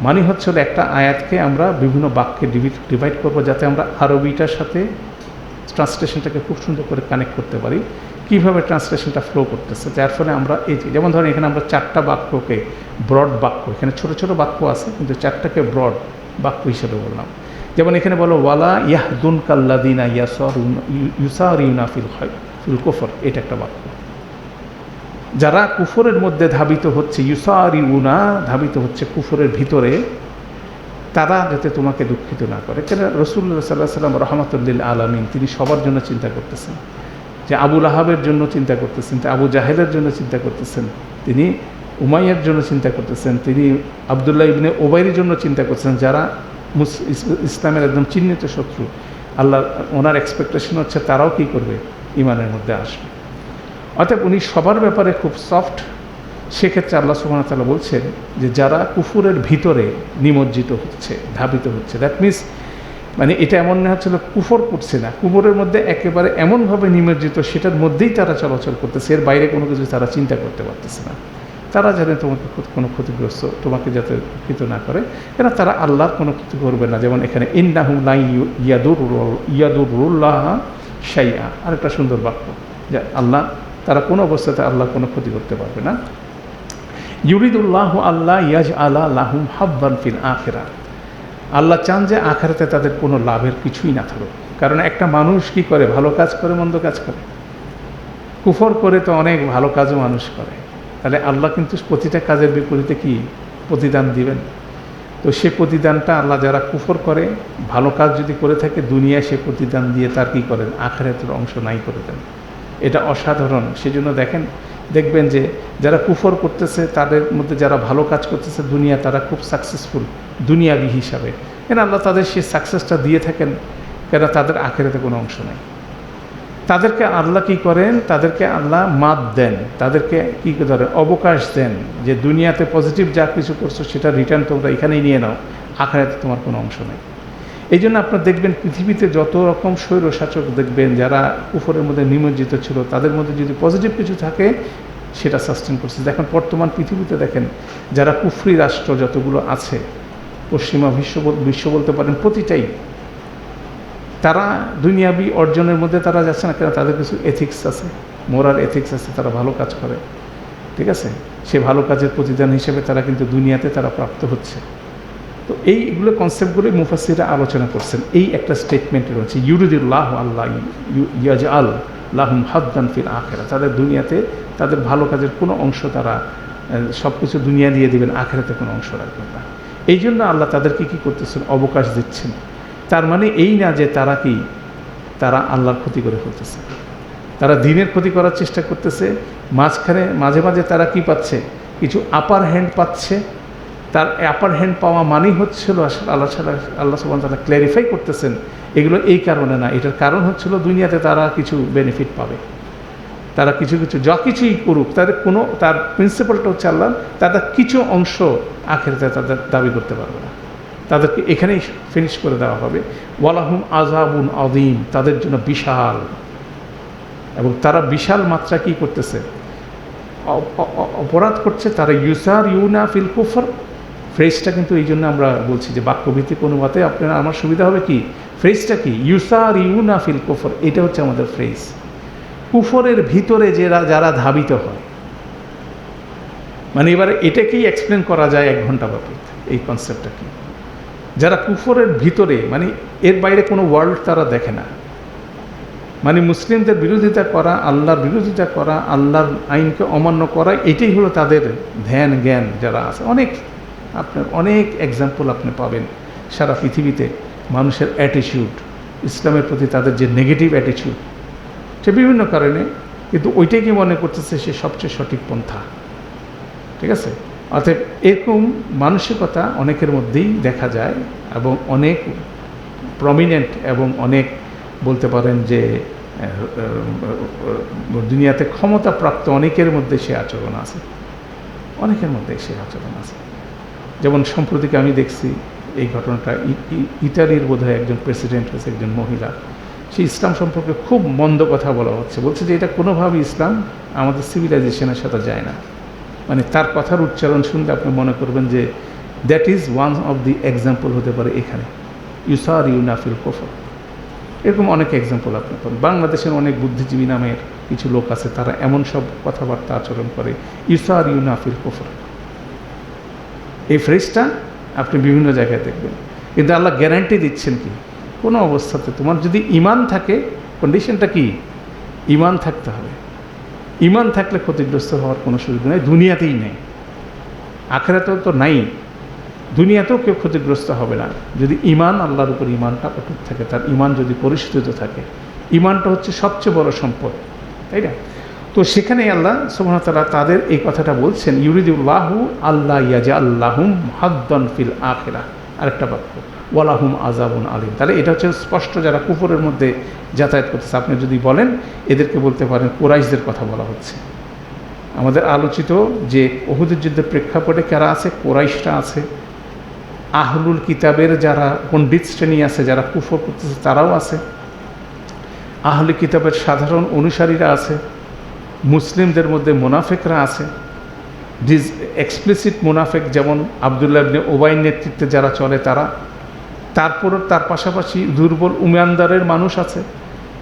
মানে হচ্ছে হলো একটা আয়াতকে আমরা বিভিন্ন বাক্যে ডিভাইড করবো, যাতে আমরা আরবিটার সাথে ট্রান্সলেশনটাকে খুব সুন্দর করে কানেক্ট করতে পারি, কীভাবে ট্রান্সলেশনটা ফ্লো করতেছে। যার ফলে আমরা এই যেমন ধরেন এখানে আমরা 4টা বাক্যকে ব্রড বাক্য, এখানে ছোট ছোট বাক্য আছে কিন্তু 4টাকে ব্রড বাক্য হিসেবে বললাম। যেমন এখানে বলো ওয়ালা ইয়াহদুন কাল্লাদিনা ইউসারিউনা ফিল কুফর, এটা একটা বাক্য। যারা কুফরের মধ্যে ধাবিত হচ্ছে, ইউসারিউনা ধাবিত হচ্ছে কুফরের ভিতরে, তারা যাতে তোমাকে দুঃখিত না করে। কেন রাসূলুল্লাহ সাল্লাল্লাহু আলাইহি ওয়াসাল্লাম রাহমাতুল আলামিন, তিনি সবার জন্য চিন্তা করতেছেন, যে আবু লাহাবের জন্য চিন্তা করতেছেন, আবু জাহেলের জন্য চিন্তা করতেছেন, তিনি উমাইয়ার জন্য চিন্তা করতেছেন, তিনি আবদুল্লাহ ইবনে ওবাইয়ের জন্য চিন্তা করতেছেন, যারা ইসলামের একদম চিহ্নিত শত্রু। আল্লাহ ওনার এক্সপেকটেশন হচ্ছে তারাও কী করবে, ঈমানের মধ্যে আসবে। অতএব উনি সবার ব্যাপারে খুব সফট। সেক্ষেত্রে আল্লাহ সুবহানাহু ওয়া তাআলা বলছেন যে যারা কুফুরের ভিতরে নিমজ্জিত হচ্ছে, ধাবিত হচ্ছে, দ্যাট মিনস মানে এটা এমন না হচ্ছিল কুফর করছে না, কুফরের মধ্যে একেবারে এমনভাবে নিমজ্জিত, সেটার মধ্যেই তারা চলাচল করতেছে, এর বাইরে কোনো কিছু তারা চিন্তা করতে পারতেছে না। তারা যাতে তোমাকে কোনো ক্ষতিগ্রস্ত, তোমাকে যাতে ক্ষত না করে, কেন তারা আল্লাহর কোনো ক্ষতি করবে না। যেমন এখানে ইন্নাহু লা ইয়াদুরুল্লাহ শাইআ, আরেকটা সুন্দর বাক্য, যে আল্লাহ, তারা কোনো অবস্থাতে আল্লাহ কোনো ক্ষতি করতে পারবে না। ইউরিদুল্লাহু আল্লাহ ইয়াজআলা লাহুম হাব্বান ফিল আখিরাহ, আল্লাহ চান যে আখিরাতে তাদের কোনো লাভের কিছুই না থাকুক। কারণ একটা মানুষ কি করে, ভালো কাজ করে মন্দ কাজ করে, কুফর করে তো অনেক ভালো কাজও মানুষ করে, তাহলে আল্লাহ কিন্তু প্রতিটা কাজের বিপরীতে কি প্রতিদান দিবেন। তো সে প্রতিদানটা আল্লাহ যারা কুফর করে, ভালো কাজ যদি করে থাকে, দুনিয়ায় সে প্রতিদান দিয়ে তার কী করেন, আখিরাতের অংশ নাই করে দেন। এটা অসাধারণ। সেজন্য দেখবেন যে যারা কুফর করতেছে, তাদের মধ্যে যারা ভালো কাজ করতেছে দুনিয়া, তারা খুব সাকসেসফুল দুনিয়াবি হিসাবে, কেন আল্লাহ তাদের সেই সাকসেসটা দিয়ে থাকেন, কেন তাদের আখিরাতে কোনো অংশ নাই। তাদেরকে আল্লাহ কী করেন, তাদেরকে আল্লাহ মাত দেন, তাদেরকে কী ধরেন, অবকাশ দেন, যে দুনিয়াতে পজিটিভ যা কিছু করছো সেটা রিটার্ন তোমরা এখানেই নিয়ে নাও, আখিরাতে তোমার কোনো অংশ নেই। এই জন্য আপনারা দেখবেন পৃথিবীতে যত রকম স্বৈরশাসক দেখবেন, যারা কুফরের মধ্যে নিমজ্জিত ছিল, তাদের মধ্যে যদি পজিটিভ কিছু থাকে সেটা সাস্টেন করছে। দেখেন বর্তমান পৃথিবীতে দেখেন, যারা কুফরি রাষ্ট্র যতগুলো আছে, পশ্চিমা বিশ্ব বলতে পারেন প্রতিটাই, তারা দুনিয়াবি অর্জনের মধ্যে তারা যাচ্ছে না, কেন তাদের কিছু এথিক্স আছে, মোরাল এথিক্স আছে, তারা ভালো কাজ করে, ঠিক আছে, সে ভালো কাজের প্রতিদান হিসেবে তারা কিন্তু দুনিয়াতে তারা প্রাপ্ত হচ্ছে। তো এইগুলো কনসেপ্টগুলোই মুফাসসিররা আলোচনা করছেন। এই একটা স্টেটমেন্ট রয়েছে, ইউরিদুল্লাহু আল্লাহ ইয়াজআল লাহুম হাদ্দান ফিল আখিরাহ, তাদের দুনিয়াতে তাদের ভালো কাজের কোনো অংশ, তারা সব কিছু দুনিয়া দিয়ে দেবেন, আখিরাতে কোনো অংশ রাখবেন না। এই জন্য আল্লাহ তাদেরকে কী করতেছেন, অবকাশ দিচ্ছেন। তার মানে এই না যে তারা আল্লাহর ক্ষতি করে ফেলতেছে, তারা দিনের ক্ষতি করার চেষ্টা করতেছে। মাঝে মাঝে তারা কি পাচ্ছে, কিছু আপার হ্যান্ড পাচ্ছে। তার আপার হ্যান্ড পাওয়া মানেই হচ্ছিল আল্লাহ সুবহানাহু ওয়া তাআলা ক্ল্যারিফাই করতেছেন, এগুলো এই কারণে না, এটার কারণ হচ্ছিল দুনিয়াতে তারা কিছু বেনিফিট পাবে। তারা কিছু যা কিছুই করুক, তার প্রিন্সিপালটা হচ্ছে আল্লাহ, তাদের কিছু অংশ আখিরাতে তাদের দাবি করতে পারবে না, তাদেরকে এখানেই ফিনিশ করে দেওয়া হবে। ওয়ালাহুম আযাবুন আযীম, তাদের জন্য বিশাল, এবং তারা বিশাল মাত্রা কী করতেছে, অপরাধ করছে। তারা ইউসারিউনা ফিল কুফর, ফ্রেজটা কিন্তু এই জন্য আমরা বলছি যে বাক্যভিত্তিক অনুবাদে আপনারা আমার সুবিধা হবে কি, ফ্রেজটা কি, ইউসারিউনা ফিল কুফর, এটা হচ্ছে আমাদের ফ্রেজ। কুফরের ভিতরে যারা ধাবিত হয়, মানে এবারে এটাকেই এক্সপ্লেন করা যায় 1 ঘন্টা ব্যাপী। এই কনসেপ্টটা কি, যারা কুফরের ভিতরে, মানে এর বাইরে কোনো ওয়ার্ল্ড তারা দেখে না, মানে মুসলিমদের বিরোধিতা করা, আল্লাহর বিরোধিতা করা, আল্লাহর আইনকে অমান্য করা, এটাই হলো তাদের ধ্যান জ্ঞান যারা আছে। আপনার অনেক এক্সাম্পল আপনি পাবেন সারা পৃথিবীতে, মানুষের অ্যাটিটিউড, ইসলামের প্রতি তাদের যে নেগেটিভ অ্যাটিটিউড, সে বিভিন্ন কারণে, কিন্তু ওইটাই কি মনে করতেছে সে সবচেয়ে সঠিক পন্থা, ঠিক আছে। অর্থাৎ এরকম মানসিকতা অনেকের মধ্যেই দেখা যায়, এবং অনেক প্রমিনেন্ট, এবং অনেক বলতে পারেন যে দুনিয়াতে ক্ষমতাপ্রাপ্ত অনেকের মধ্যে সে আচরণ আছে, অনেকের মধ্যে সে আচরণ আছে। যেমন সম্প্রতিকে আমি দেখছি এই ঘটনাটা, ইতালির বোধহয় একজন প্রেসিডেন্ট হয়েছে, একজন মহিলা, সে ইসলাম সম্পর্কে খুব মন্দ কথা বলছে যে এটা কোনোভাবেই ইসলাম আমাদের সিভিলাইজেশনের সাথে যায় না। মানে তার কথার উচ্চারণ শুনলে আপনি মনে করবেন যে that is one of the example হতে পারে এখানে, ইউসারিউনা ফিল কুফর। এরকম অনেক এক্সাম্পল আপনি পান। বাংলাদেশের অনেক বুদ্ধিজীবী নামের কিছু লোক আছে, তারা এমন সব কথাবার্তা আচরণ করে, ইউসারিউনা ফিল কুফর। এই ফ্রেজটা আপনি বিভিন্ন জায়গায় দেখবেন, কিন্তু আল্লাহ গ্যারান্টি দিচ্ছেন কি, কোনো অবস্থাতে তোমার যদি ঈমান থাকে, কন্ডিশনটা কি, ঈমান থাকতে হবে। ঈমান থাকলে ক্ষতিগ্রস্ত হওয়ার কোনো সুযোগ নেই, দুনিয়াতেই নেই, আখিরাতেও তো নাই, দুনিয়াতেও কেউ ক্ষতিগ্রস্ত হবে না যদি ঈমান, আল্লাহর উপর ঈমানটা অটুট থাকে, তার ঈমান যদি পরিশুদ্ধ থাকে। ঈমানটা হচ্ছে সবচেয়ে বড় সম্পদ, তাই না? তো সেখানে আল্লাহ সুবহানাহু ওয়া তাআলা তাদের এই কথাটা বলছেন, ইউরিদুল্লাহু আল্লাহ ইয়াজআল্লাহুম হাদ্দান ফিল আখিরাহ, আরেকটা বাক্য, ওয়ালাহুম আযাবুন আলীম। তাহলে এটা হচ্ছে স্পষ্ট যারা কুফরের মধ্যে যাতায়াত করতেছে। আপনি যদি বলেন, এদেরকে বলতে পারেন কুরাইশদের কথা বলা হচ্ছে। আমাদের আলোচিত যে উহুদের যুদ্ধের প্রেক্ষাপটে কারা আছে, কুরাইশরা আছে, আহলুল কিতাবের যারা পণ্ডিত শ্রেণী আছে, যারা কুফর করতেছে তারাও আছে, আহলুল কিতাবের সাধারণ অনুসারীরা আছে, মুসলিমদের মধ্যে মুনাফিকরা আছে, এক্সপ্লিসিট মুনাফিক যেমন আব্দুল্লাহ ইবনে উবাইর নেতৃত্বে যারা চলে তারা, তারপরও তার পাশাপাশি দুর্বল ইমানদারের মানুষ আছে,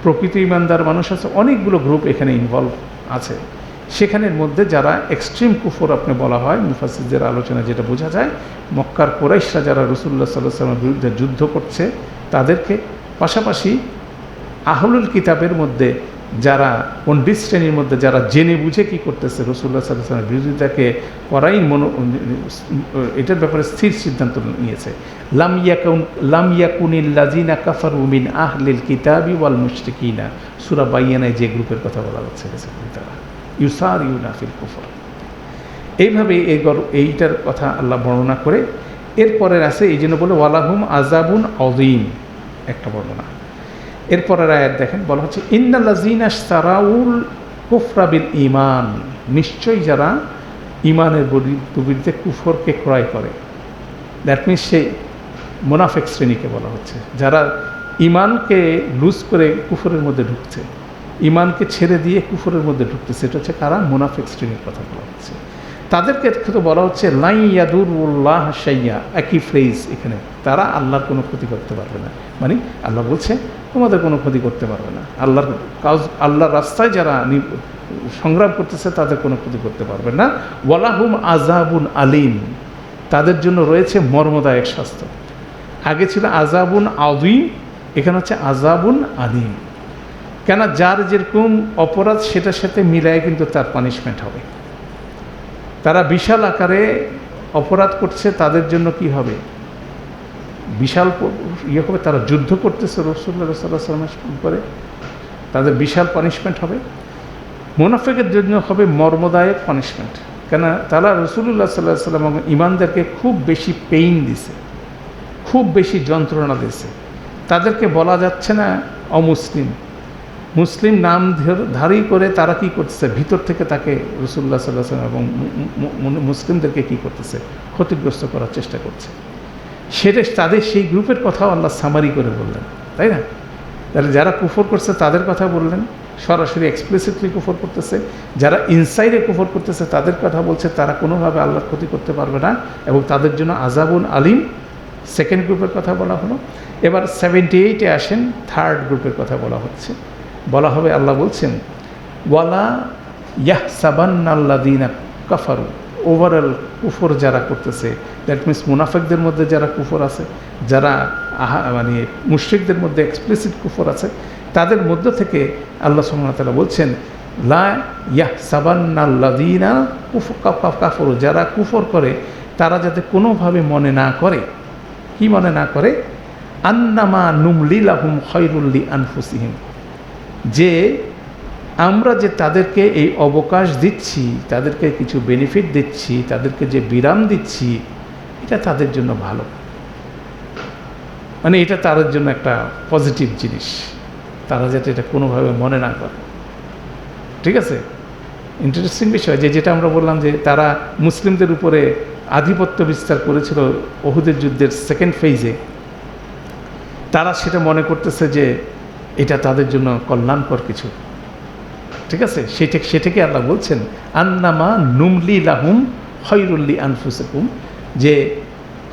প্রকৃত ইমানদার মানুষ আছে, অনেকগুলো গ্রুপ এখানে ইনভলভ আছে। সেখানের মধ্যে যারা এক্সট্রিম কুফর আপনি বলা হয়, মুফাসসিরদের আলোচনা যেটা বোঝা যায়, মক্কার কুরাইশরা যারা রাসূলুল্লাহ সাল্লাল্লাহু আলাইহি ওয়াসাল্লামের বিরুদ্ধে যুদ্ধ করছে তাদেরকে, পাশাপাশি আহলুল কিতাবের মধ্যে যারা পণ্ডিত শ্রেণীর মধ্যে যারা জেনে বুঝে কী করতেছে, রাসূলুল্লাহ সাল্লাল্লাহু আলাইহি ওয়াসাল্লামের বিরোধিতাকে করাই এটার ব্যাপারে স্থির সিদ্ধান্ত নিয়েছে। লাম ইয়াকুনিল্লাযিনা কাফারু মিন আহলিল কিতাবি ওয়াল মুশরিকিনা, সূরা বাইয়ানায় যে গ্রুপের কথা বলা হচ্ছে তারা ইউসারিউনা ফিল কুফর। এইভাবে এইটার কথা আল্লাহ বর্ণনা করে এরপরের আছে, এই জন্য বলে ওয়ালাহুম আযাবুন আযীম, একটা বর্ণনা। এরপরের আয়াত দেখেন, বলা হচ্ছে ইন্নাল্লাযিনা ইশতারাউল কুফরা বিল ঈমান, নিশ্চয়ই যারা ঈমানের বিরুদ্ধে কুফরকে ক্রয় করে, দ্যাট মিনস সেই মুনাফিক শ্রেণীকে বলা হচ্ছে, যারা ঈমানকে লুজ করে কুফরের মধ্যে ঢুকছে, ঈমানকে ছেড়ে দিয়ে কুফরের মধ্যে ঢুকতেছে, এটা হচ্ছে কারা, মুনাফিক শ্রেণীর কথা বলা হচ্ছে। তাদেরকে বলা হচ্ছে লাই ইয়াদুরুল্লাহ শাইয়া, একই ফ্রেজ এখানে, তারা আল্লাহর কোনো ক্ষতি করতে পারবে না। মানে আল্লাহ বলছে তোমাদের কোনো ক্ষতি করতে পারবে না, আল্লাহর কাজ, আল্লাহর রাস্তায় যারা সংগ্রাম করতেছে তাদের কোনো ক্ষতি করতে পারবে না। ওয়ালাহুম আযাবুন আলীম, তাদের জন্য রয়েছে মর্মদায়ক শাস্তি। আগে ছিল আযাবুন আযীম, এখানে হচ্ছে আযাবুন আলীম। কেন, যার যেরকম অপরাধ সেটার সাথে মিলায় কিন্তু তার পানিশমেন্ট হবে। তারা বিশাল আকারে অপরাধ করছে, তাদের জন্য কি হবে, বিশাল ইয়ে হবে, তারা যুদ্ধ করতেছে রাসূলুল্লাহ সাল্লাল্লাহু আলাইহি ওয়াসাল্লামের উপরে, তাদের বিশাল পানিশমেন্ট হবে। মুনাফিকের জন্য হবে মর্মদায়ক পানিশমেন্ট, কেন তারা রাসূলুল্লাহ সাল্লাল্লাহু আলাইহি ওয়াসাল্লাম এবং ঈমানদারকে খুব বেশি পেইন দিছে, খুব বেশি যন্ত্রণা দিয়েছে। তাদেরকে বলা যাচ্ছে না অমুসলিম, মুসলিম নাম ধারী করে তারা কি করতেছে, ভিতর থেকে তাকে রাসূলুল্লাহ সাল্লাল্লাহু আলাইহি ওয়াসাল্লাম এবং মুসলিমদেরকে কি করতেছে, ক্ষতিগ্রস্ত করার চেষ্টা করছে। সেটা তাদের সেই গ্রুপের কথাও আল্লাহ সামারি করে বললেন, তাই না? তাহলে যারা কুফর করছে তাদের কথা বললেন, সরাসরি এক্সপ্লিসিটলি কুফর করতেছে। যারা ইনসাইডে কুফর করতেছে তাদের কথা বলছে, তারা কোনোভাবে আল্লাহর ক্ষতি করতে পারবে না এবং তাদের জন্য আযাবুন আলীম, সেকেন্ড গ্রুপের কথা বলা হলো। এবার 78-এ আসেন, থার্ড গ্রুপের কথা বলা হচ্ছে, বলা হবে, আল্লাহ বলছেন ওয়ালা ইয়াহসাবান্নাল্লাযীনা কাফারু, ওভারঅল কুফর যারা করতেছে, দ্যাট মিনস মুনাফিকদের মধ্যে যারা কুফর আছে, যারা মানে মুশরিকদের মধ্যে এক্সপ্লিসিট কুফর আছে, তাদের মধ্য থেকে আল্লাহ সুবহানাহু ওয়া তাআলা বলছেন লা ইয়াহসাবান্নাল্লাযীনা কাফারু, যারা কুফর করে তারা যাতে কোনোভাবে মনে না করে, কি মনে না করে, আন্নামা নুমলি লাহুম খায়রুল লিআনফুসিহিম, যে আমরা যে তাদেরকে এই অবকাশ দিচ্ছি, তাদেরকে কিছু বেনিফিট দিচ্ছি, তাদেরকে যে বিরাম দিচ্ছি, এটা তাদের জন্য ভালো, মানে এটা তাদের জন্য একটা পজিটিভ জিনিস, তারা যাতে এটা কোনোভাবে মনে না করে। ঠিক আছে, ইন্টারেস্টিং বিষয় যে যেটা আমরা বললাম যে তারা মুসলিমদের উপরে আধিপত্য বিস্তার করেছিল উহুদের যুদ্ধের সেকেন্ড ফেজে, তারা সেটা মনে করতেছে যে এটা তাদের জন্য কল্যাণকর কিছু। ঠিক আছে, সেটাকে আল্লাহ বলছেন আন্নামা নুমলি লাহুম খায়রুল লিআনফুসিহিম, যে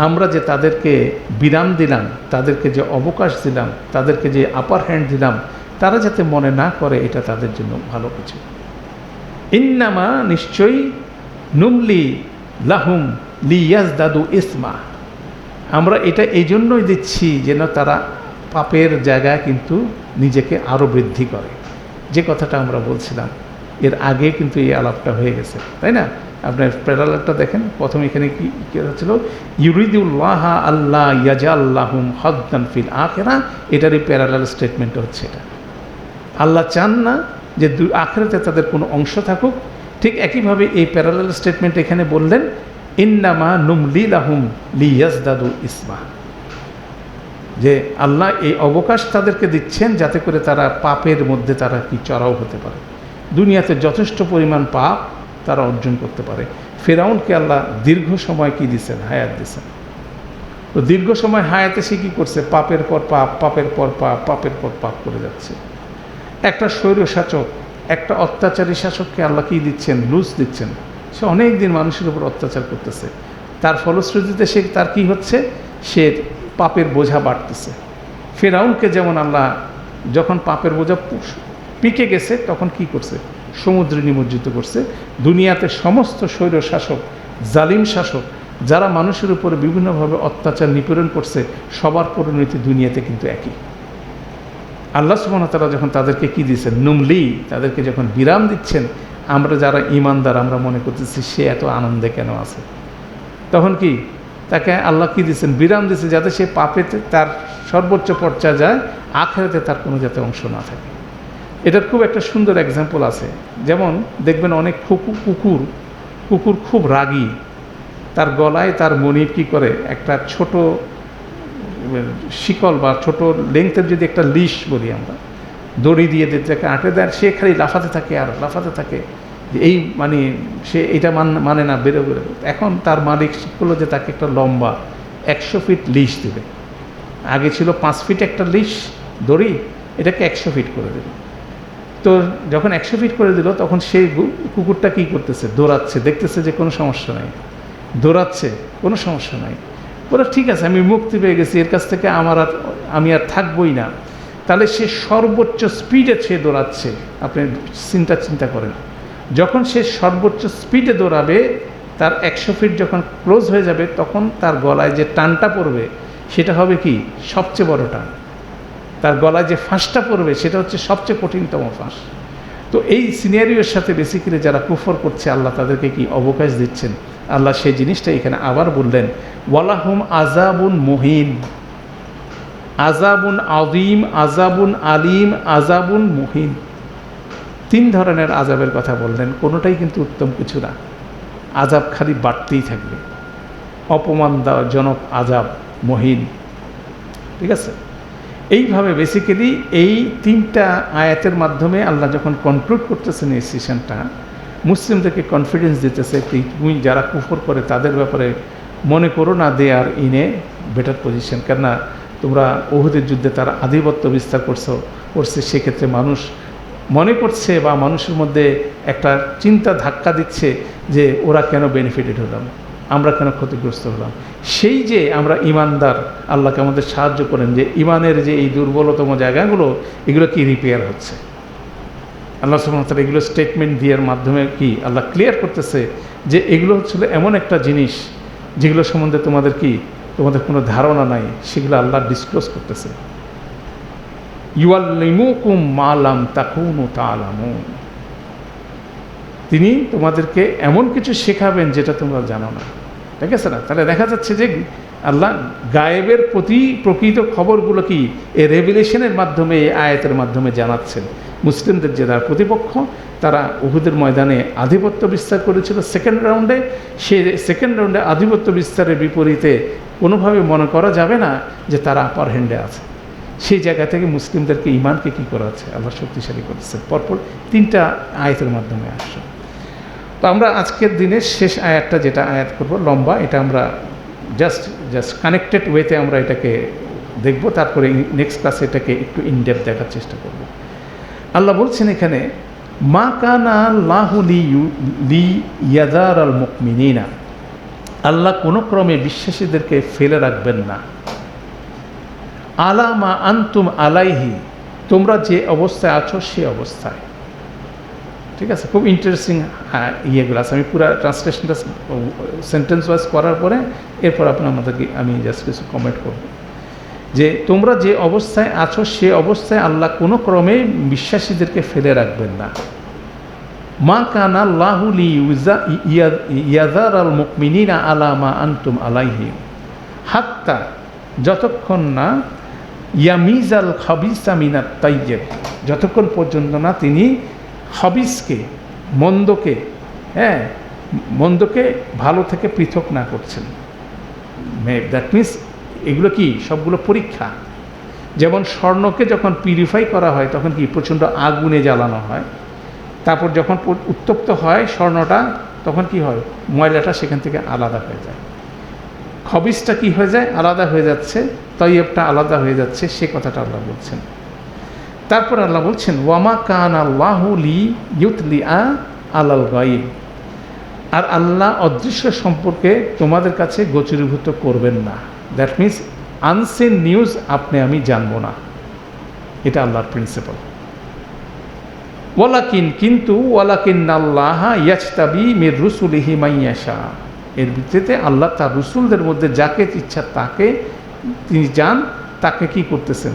আমরা যে তাদেরকে বিরাম দিলাম, তাদেরকে যে অবকাশ দিলাম, তাদেরকে যে আপার হ্যান্ড দিলাম, তারা যাতে মনে না করে এটা তাদের জন্য ভালো কিছু। ইন্নামা নিশ্চয়ই নুমলি লাহুম লিয়াজদাদু ইসমা, আমরা এটা এই জন্যই দিচ্ছি যেন তারা পাপের জায়গায় কিন্তু নিজেকে আরও বৃদ্ধি করে। যে কথাটা আমরা বলছিলাম এর আগে কিন্তু এই আলাপটা হয়ে গেছে, তাই না? আপনার প্যারালালটা দেখেন, প্রথমে এখানে কি হচ্ছিল, ইউরিদুল্লাহ আল্লাহ ইয়াজাল্লাহুম হাদ্দান ফিল আখিরা, এটারই প্যারালাল স্টেটমেন্ট হচ্ছে এটা। আল্লাহ চান না যে আখিরাতে তাদের কোনো অংশ থাকুক। ঠিক একইভাবে এই প্যারালাল স্টেটমেন্ট এখানে বললেন, ইন্নামা নুমলি লাহুম লিয়াজদাদু ইসমা, যে আল্লাহ এই অবকাশ তাদেরকে দিচ্ছেন যাতে করে তারা পাপের মধ্যে তারা কি চড়াও হতে পারে, দুনিয়াতে যথেষ্ট পরিমাণ পাপ তারা অর্জন করতে পারে। ফেরাউনকে আল্লাহ দীর্ঘ সময় কি দিয়েছেন? হায়াত দিয়েছেন। তো দীর্ঘ সময় হায়াতে সে কী করছে? পাপের পর পাপ, পাপের পর পাপ, পাপের পর পাপ করে যাচ্ছে। একটা স্বৈরশাসক, একটা অত্যাচারী শাসককে আল্লাহ কী দিচ্ছেন? লুজ দিচ্ছেন। সে অনেক দিন মানুষের উপর অত্যাচার করতেছে, তার ফলশ্রুতিতে সে তার কি হচ্ছে? সে পাপের বোঝা বাড়তেছে। ফেরাউনকে যেমন আল্লাহ যখন পাপের বোঝা পিকে গেছে তখন কি করছে? সমুদ্রে নিমজ্জিত করছে। দুনিয়াতে সমস্ত স্বৈর শাসক, জালিম শাসক যারা মানুষের উপরে বিভিন্নভাবে অত্যাচার নিপীড়ন করছে, সবার পরিণতি দুনিয়াতে কিন্তু একই। আল্লাহ সুবহানাহু ওয়া তাআলা যখন তাদেরকে কি দিচ্ছেন? নুমলি, তাদেরকে যখন বিরাম দিচ্ছেন, আমরা যারা ঈমানদার আমরা মনে করতেছি সে এত আনন্দে কেন আছে, তখন কি তাকে আল্লাহ কি দিচ্ছেন? বিরাম দিচ্ছে যাতে সে পাপেতে তার সর্বোচ্চ পর্যায়ে যায়, আখিরাতে তার কোনো যাতে অংশ না থাকে। এটার খুব একটা সুন্দর এক্সাম্পল আছে। যেমন দেখবেন অনেক কুকুর খুব রাগী, তার গলায় তার মনিব কী করে? একটা ছোট শিকল বা ছোট লেংথের যদি একটা লিশ বলি আমরা, দড়ি দিয়ে তাকে আঁটে দেয়, সে খালি লাফাতে থাকে আর লাফাতে থাকে, যে এই মানে সে এটা মানে না, বেরো। এখন তার মালিক করলো যে তাকে একটা লম্বা 100 ফিট লিশ দেবে। আগে ছিল 5 ফিট একটা লিশ দড়ি, এটাকে 100 ফিট করে দেবে। তো যখন 100 ফিট করে দিল তখন সেই কুকুরটা কী করতেছে? দৌড়াচ্ছে, দেখতেছে যে কোনো সমস্যা নাই, দৌড়াচ্ছে, কোনো সমস্যা নাই। ওরা ঠিক আছে, আমি মুক্তি পেয়ে গেছি, এর কাছ থেকে আমি আর থাকবই না। তাহলে সে সর্বোচ্চ স্পিডে সে দৌড়াচ্ছে। আপনি চিন্তা করেন, যখন সে সর্বোচ্চ স্পিডে দৌড়াবে, তার 100 ফিট যখন ক্লোজ হয়ে যাবে, তখন তার গলায় যে টানটা পড়বে সেটা হবে কি? সবচেয়ে বড় টান। তার গলায় যে ফাঁসটা পড়বে সেটা হচ্ছে সবচেয়ে কঠিনতম ফাঁস। তো এই সিনারিওর সাথে বেসিক্যালি যারা কুফর করছে, আল্লাহ তাদেরকে কি অবকাশ দিচ্ছেন? আল্লাহ সেই জিনিসটা এখানে আবার বললেন, ওয়ালাহুম আযাবুন মুহিন, আযাবুন আযীম, আযাবুন আলীম, আযাবুন মুহিন। 3 ধরনের আযাবের কথা বললেন, কোনোটাই কিন্তু উত্তম কিছু না। আযাব খালি বাড়তেই থাকবে, অপমানজনক আযাব, মুহিন। ঠিক আছে? এইভাবে বেসিক্যালি এই 3টা আয়াতের মাধ্যমে আল্লাহ যখন কনক্লুড করতেছেন এই সেশনটা, মুসলিমদেরকে কনফিডেন্স দিতেছে, তুমি যারা কুফর করে তাদের ব্যাপারে মনে করো না দে আর ইন এ বেটার পজিশন। কেননা তোমরা উহুদের যুদ্ধে তারা আধিপত্য বিস্তার করছে, সেক্ষেত্রে মানুষ মনে করছে বা মানুষের মধ্যে একটা চিন্তা ধাক্কা দিচ্ছে যে ওরা কেন বেনিফিটেড হলাম, আমরা কেন ক্ষতিগ্রস্ত হলাম। সেই যে আমরা ইমানদার, আল্লাহকে আমাদের সাহায্য করেন যে ইমানের যে এই দুর্বলতম জায়গাগুলো, এগুলো কি রিপেয়ার হচ্ছে। আল্লাহ সুবহানাহু ওয়া তাআলা এগুলো স্টেটমেন্ট দেওয়ার মাধ্যমে কি আল্লাহ ক্লিয়ার করতেছে যে এগুলো হচ্ছিল এমন একটা জিনিস যেগুলো সম্বন্ধে তোমাদের কোনো ধারণা নাই, সেগুলো আল্লাহ ডিসক্লোজ করতেছে। ইউআল্লিমুকুম মা লাম তাকুনু তা'লামুন, তিনি তোমাদেরকে এমন কিছু শেখাবেন যেটা তোমরা জানো না। ঠিক আছে না? তাহলে দেখা যাচ্ছে যে আল্লাহ গায়েবের প্রকৃত খবরগুলো কি এই রেভিলেশনের মাধ্যমে, এই আয়াতের মাধ্যমে জানাচ্ছেন। মুসলিমদের যারা প্রতিপক্ষ, তারা উহুদের ময়দানে আধিপত্য বিস্তার করেছিল সেকেন্ড রাউন্ডে, সেই সেকেন্ড রাউন্ডে আধিপত্য বিস্তারের বিপরীতে কোনোভাবে মনে করা যাবে না যে তারা আপার হ্যান্ডে আছে। সেই জায়গা থেকে মুসলিমদেরকে ইমানকে কী করা আছে? আল্লাহ শক্তিশালী করেছে। পরপর 3টা আয়াতের মাধ্যমে আসছে। তো আমরা আজকের দিনের শেষ আয়াতটা, যেটা আয়াত করব লম্বা, এটা আমরা জাস্ট কানেক্টেড ওয়েতে আমরা এটাকে দেখব, তারপরে নেক্সট ক্লাসে এটাকে একটু ইনডেপথ দেখার চেষ্টা করব। আল্লাহ বলছেন এখানে, মা কানা আল্লাহু লিয়াযারাল মুমিনিনা আল্লাহ কোনো ক্রমে বিশ্বাসীদেরকে ফেলে রাখবেন না। আলা মা আনতুম আলাইহি, তোমরা যে অবস্থায় আছো সে অবস্থায়। ঠিক আছে, খুব ইন্টারেস্টিং ইয়েগুলো আছে। আমি পুরো ট্রান্সলেশনটা সেন্টেন্স ওয়াইজ করার পরে এরপর আমাদেরকে আমি জাস্ট কিছু কমেন্ট করব যে তোমরা যে অবস্থায় আছো সে অবস্থায় আল্লাহ কোনো ক্রমে বিশ্বাসীদেরকে ফেলে রাখবেন না। মা কানা আল্লাহু লিইয়াযার আল মুমিনিনা আলা মা আনতুম আলাইহি হাত্তা, যতক্ষণ না ইয়ামিজাল খাবিসা মিনাত তাইয়্যিব, যতক্ষণ পর্যন্ত না তিনি খাবিসকে, মন্দকে, মন্দকে ভালো থেকে পৃথক না করছেন। দ্যাট মিনস এগুলো কি সবগুলো পরীক্ষা। যেমন স্বর্ণকে যখন পিউরিফাই করা হয় তখন কি প্রচণ্ড আগুনে জ্বালানো হয়, তারপর যখন উত্তপ্ত হয় স্বর্ণটা তখন কি হয়, ময়লাটা সেখান থেকে আলাদা হয়ে যায়, খবিসটা কি হয়ে যায়, আলাদা হয়ে যাচ্ছে, তৈয়বটা আলাদা হয়ে যাচ্ছে, সে কথাটা আল্লাহ বলছেন। তারপর আল্লাহ বলছেন ওয়ামা কান আল্লাহু লিইউতলিআ আলাল গায়ব, আর আল্লাহ অদৃশ্য সম্পর্কে তোমাদের কাছে গোচরীভূত করবেন না। দ্যাট মিনস আনসিন নিউজ আপনি আমি জানবো না, এটা আল্লাহর প্রিন্সিপাল। কিন্তু আল্লাহ ইয়াজতাবি মির রুসুলিহি মাইয়াশা, এর ভিত্তিতে আল্লাহ তার রসুলদের মধ্যে যাকে ইচ্ছা তাকে তিনি যান, তাকে কি করতেছেন,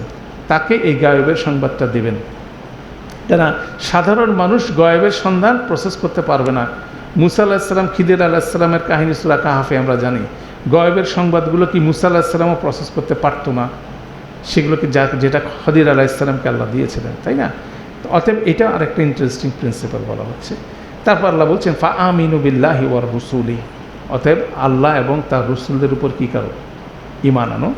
তাকে এই গায়েবের সংবাদটা দেবেন। যারা সাধারণ মানুষ গায়েবের সন্ধান প্রসেস করতে পারবে না। মুসা আলাহিসাল্লাম, খিদির আলাহিসাল্লামের কাহিনী সূরা কাহাফে আমরা জানি, গায়েবের সংবাদগুলো কি মুসা আলাহিসাল্লামও প্রসেস করতে পারতো না, সেগুলোকে যেটা খিদির আলাহিসাল্লামকে আল্লাহ দিয়েছিলেন, তাই না? অতএব এটা আরেকটা ইন্টারেস্টিং প্রিন্সিপাল বলা হচ্ছে। তারপর আল্লাহ বলছেন ফা আমিনু বিল্লাহি ওয়া রুসুলি, অতএব আল্লাহ এবং তার রসুলদের উপর কী করো, ঈমান আনো।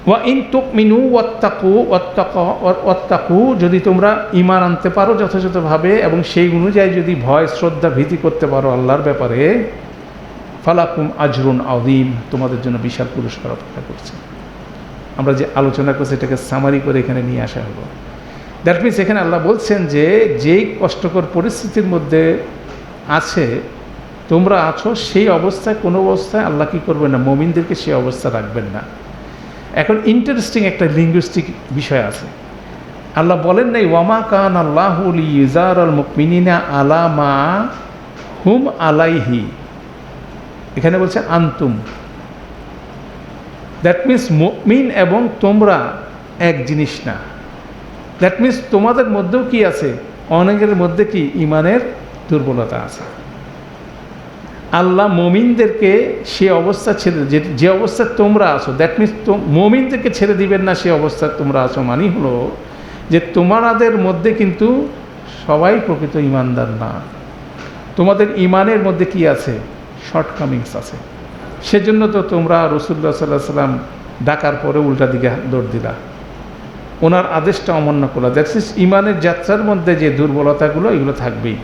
ওয়া ইন তুমিনু ওয়াত্তাকু, যদি তোমরা ঈমান আনতে পারো যথাযথভাবে এবং সেই অনুযায়ী যদি ভয় শ্রদ্ধা ভীতি করতে পারো আল্লাহর ব্যাপারে, ফালাকুম আজরুন আযীম, তোমাদের জন্য বিশাল পুরস্কার অপেক্ষা করছে। আমরা যে আলোচনা করছি এটাকে সামারি করে এখানে নিয়ে আসা হলো। দ্যাট মিনস এখানে আল্লাহ বলছেন যে যেই কষ্টকর পরিস্থিতির মধ্যে আছে তোমরা আছো, সেই অবস্থায় কোনো অবস্থায় আল্লাহ কী করবেন না, মুমিনদেরকে সেই অবস্থা রাখবেন না। এখন ইন্টারেস্টিং একটা লিঙ্গুইস্টিক বিষয় আছে। আল্লাহ বলেন নাই ওয়ামা কান আল্লাহু লিইয়াযারাল মুমিনিনা আলা মা হুম আলাইহি, এখানে বলছে আনতুম। দ্যাট মিনস মুমিন এবং তোমরা এক জিনিস না। দ্যাট মিনস তোমাদের মধ্যেও কি আছে, অনেকের মধ্যে কি ঈমানের দুর্বলতা আছে। আল্লাহ মুমিনদেরকে সে অবস্থা ছেড়ে, যে অবস্থায় তোমরা আছো, দ্যাট মিনস মুমিনদেরকে ছেড়ে দিবেন না সে অবস্থায় তোমরা আছো, মানে হলো যে তোমাদের মধ্যে কিন্তু সবাই প্রকৃত ঈমানদার না, তোমাদের ঈমানের মধ্যে কি আছে, শর্টকামিংস আছে। সেজন্য তো তোমরা রাসূলুল্লাহ সাল্লাল্লাহু আলাইহি ওয়াসাল্লাম ডাকার পরে উল্টা দিকে দৌড় দিলা, ওনার আদেশটা অমান্য করলা। দ্যাটস মিনস ঈমানের যাত্রার মধ্যে যে দুর্বলতাগুলো এগুলো থাকবেই।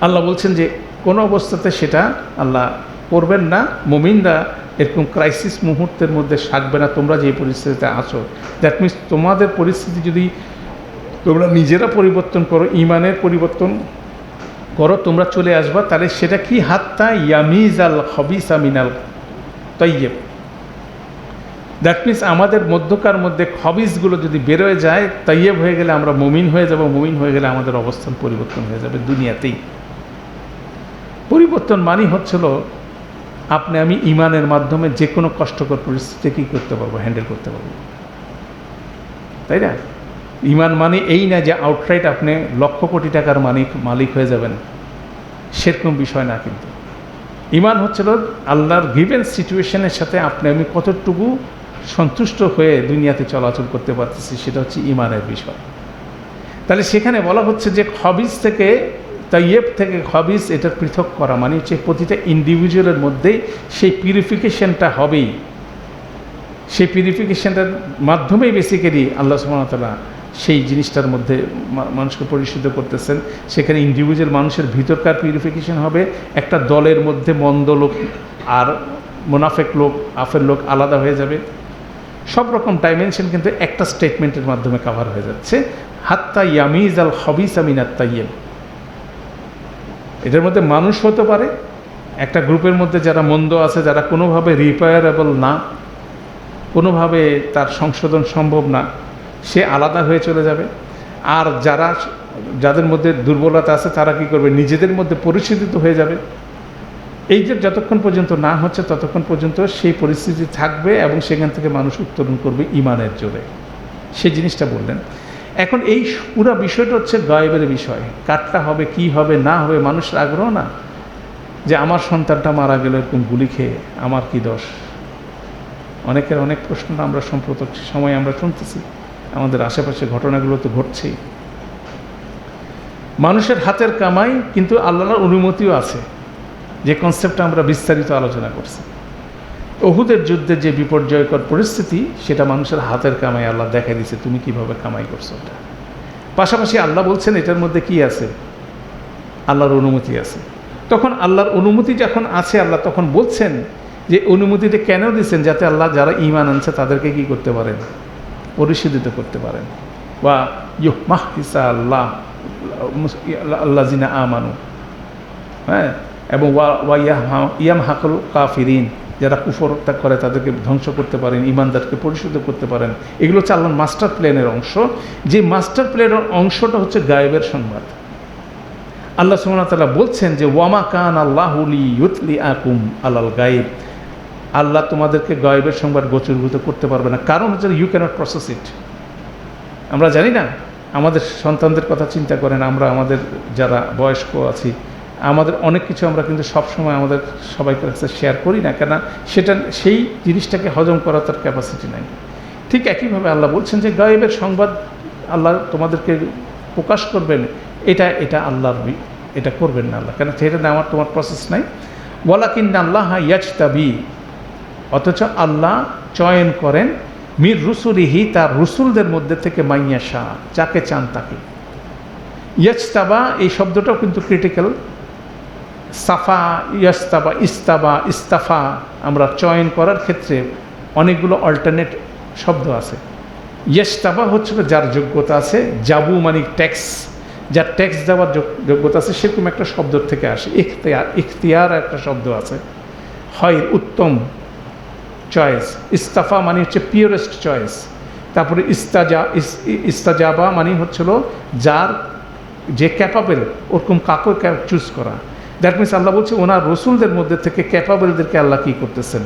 আল্লাহ বলছেন যে কোনো অবস্থাতে সেটা আল্লাহ করবেন না, মুমিনরা এরকম ক্রাইসিস মুহূর্তের মধ্যে থাকবে না। তোমরা যে পরিস্থিতিতে আছো, দ্যাট মিনস তোমাদের পরিস্থিতি যদি তোমরা নিজেরা পরিবর্তন করো, ঈমানের পরিবর্তন করো, তোমরা চলে আসবা, তাহলে সেটা কি হাত্তা ইয়ামিজাল খাবিসা মিনাল তাইয়্যিব। দ্যাট মিনস আমাদের মধ্যকার মধ্যে খবিসগুলো যদি বেরোয় যায়, তাইয়্যিব হয়ে গেলে আমরা মুমিন হয়ে যাব, মুমিন হয়ে গেলে আমাদের অবস্থান পরিবর্তন হয়ে যাবে দুনিয়াতেই। পরিবর্তন মানেই হচ্ছিল আপনি আমি ঈমানের মাধ্যমে যে কোনো কষ্টকর পরিস্থিতি কী করতে পারবো, হ্যান্ডেল করতে পারবো, তাই না? ঈমান মানে এই না যে আউটরাইট আপনি লক্ষ কোটি টাকার মালিক হয়ে যাবেন, সেরকম বিষয় না। কিন্তু ঈমান হচ্ছিল আল্লাহর গিভেন সিচুয়েশনের সাথে আপনি আমি কতটুকু সন্তুষ্ট হয়ে দুনিয়াতে চলাচল করতে পারতেছি, সেটা হচ্ছে ঈমানের বিষয়। তাহলে সেখানে বলা হচ্ছে যে খবিস থেকে, তাইয়্যিব থেকে খবিস, এটা পৃথক করা মানে হচ্ছে প্রতিটা ইন্ডিভিজুয়ালের মধ্যেই সেই পিউরিফিকেশনটা হবেই। সেই পিউরিফিকেশনটার মাধ্যমেই বেসিক্যালি আল্লাহ সুবহানাহু ওয়া তাআলা সেই জিনিসটার মধ্যে মানুষকে পরিশুদ্ধ করতেছেন। সেখানে ইন্ডিভিজুয়াল মানুষের ভিতরকার পিউরিফিকেশন হবে, একটা দলের মধ্যে মন্দ লোক আর মুনাফিক লোক, আফের লোক আলাদা হয়ে যাবে। সব রকম ডাইমেনশন কিন্তু একটা স্টেটমেন্টের মাধ্যমে কাভার হয়ে যাচ্ছে, হাত্তা ইয়ামিজাল খাবিসা মিনাত তাইয়্যিব। এটার মধ্যে মানুষ হতে পারে, একটা গ্রুপের মধ্যে যারা মন্দ আছে, যারা কোনোভাবে রিপেয়ারেবল না, কোনোভাবে তার সংশোধন সম্ভব না, সে আলাদা হয়ে চলে যাবে। আর যাদের মধ্যে দুর্বলতা আছে তারা কি করবে, নিজেদের মধ্যে পরিশোধিত হয়ে যাবে। এই যে যতক্ষণ পর্যন্ত না হচ্ছে ততক্ষণ পর্যন্ত সেই পরিস্থিতি থাকবে এবং সেখান থেকে মানুষ উত্তরণ করবে ঈমানের জোরে। সেই জিনিসটা বললেন। এখন এই পুরো বিষয়টা হচ্ছে গায়েবের বিষয়। কাটটা হবে, কি হবে না হবে, মানুষের আগ্রহ না যে আমার সন্তানটা মারা গেল এরকম গুলি খেয়ে, আমার কি দোষ। অনেকের অনেক প্রশ্ন আমরা সম্প্রতি সময় আমরা শুনতেছি, আমাদের আশেপাশে ঘটনাগুলো তো ঘটছেই। মানুষের হাতের কামাই, কিন্তু আল্লাহর অনুমতিও আছে, যে কনসেপ্টটা আমরা বিস্তারিত আলোচনা করছি। উহুদের যুদ্ধে যে বিপর্যয়কর পরিস্থিতি, সেটা মানুষের হাতের কামাই আল্লাহ দেখাই দিয়েছে, তুমি কিভাবে কামাই করছো ওটা। পাশাপাশি আল্লাহ বলছেন এটার মধ্যে কি আছে, আল্লাহর অনুমতি আছে। তখন আল্লাহর অনুমতি যখন আছে, আল্লাহ তখন বলছেন যে অনুমতিটা কেন দিচ্ছেন, যাতে আল্লাহ যারা ঈমান আনছে তাদেরকে কি করতে পারেন, পরিশোধিত করতে পারেন। বা ইউহমাহ ইসা আল্লাহ আল্লাহ জিনা আমানু, হ্যাঁ, এবং ইয়াম হাকুল কাফিরিন, যারা কুফর করে তাদেরকে ধ্বংস করতে পারেন, ঈমানদারকে পরিশুদ্ধ করতে পারেন। এগুলো হচ্ছে আল্লাহর মাস্টার প্ল্যানের অংশ। যে মাস্টার প্ল্যানের অংশটা হচ্ছে গায়েবের সংবাদ। আল্লাহ সুবহানাহু ওয়া তাআলা বলছেন যে ওয়ামা কান আল্লাহু লিইউতলি আকুম আলাল গায়েব, আল্লাহ তোমাদেরকে গায়েবের সংবাদ গোচরভূত করতে পারবে না, কারণ হচ্ছে ইউ ক্যানট প্রসেস ইট। আমরা জানি না, আমাদের সন্তানদের কথা চিন্তা করেন, আমরা আমাদের যারা বয়স্ক আছি, আমাদের অনেক কিছু আমরা কিন্তু সবসময় আমাদের সবাইকে কাছে শেয়ার করি না, কেন সেটা সেই জিনিসটাকে হজম করার তার ক্যাপাসিটি নাই। ঠিক একইভাবে আল্লাহ বলছেন যে গায়েবের সংবাদ আল্লাহ তোমাদেরকে প্রকাশ করবেন, এটা আল্লাহর, এটা করবেন না আল্লাহ, কেন সেটা নেওয়ার তোমার প্রসেস নাই। ওয়ালাকিন্না আল্লাহ ইয়াজতাবি, অথচ আল্লাহ চয়ন করেন মির রুসুলিহি, তার রসুলদের মধ্যে থেকে মাইয়াশা, যাকে চান তাকে। ইয়াজতাবা এই শব্দটাও কিন্তু ক্রিটিক্যাল। সাফা, ইয়াজতাবা, ইস্তাফা, আমরা চয়ন করার ক্ষেত্রে অনেকগুলো অল্টারনেট শব্দ আছে। ইয়াজতাবা হচ্ছিল যার যোগ্যতা আছে, জাবু মানে ট্যাক্স, যার ট্যাক্স দেওয়ার যোগ্যতা আছে, সেরকম একটা শব্দ থেকে আসে। ইখতিয়ার একটা শব্দ আছে, হয় উত্তম চয়েস। ইস্তাফা মানে হচ্ছে পিওরেস্ট চয়েস। তারপরে ইস্তাজাবা মানে হচ্ছিল যার যে ক্যাপাবেল, ওরকম কাকে চুজ করা। দ্যাট মিনস আল্লাহ বলছে ওনার রসুলদের মধ্যে থেকে ক্যাপাবেলদেরকে আল্লাহ কী করতেছেন,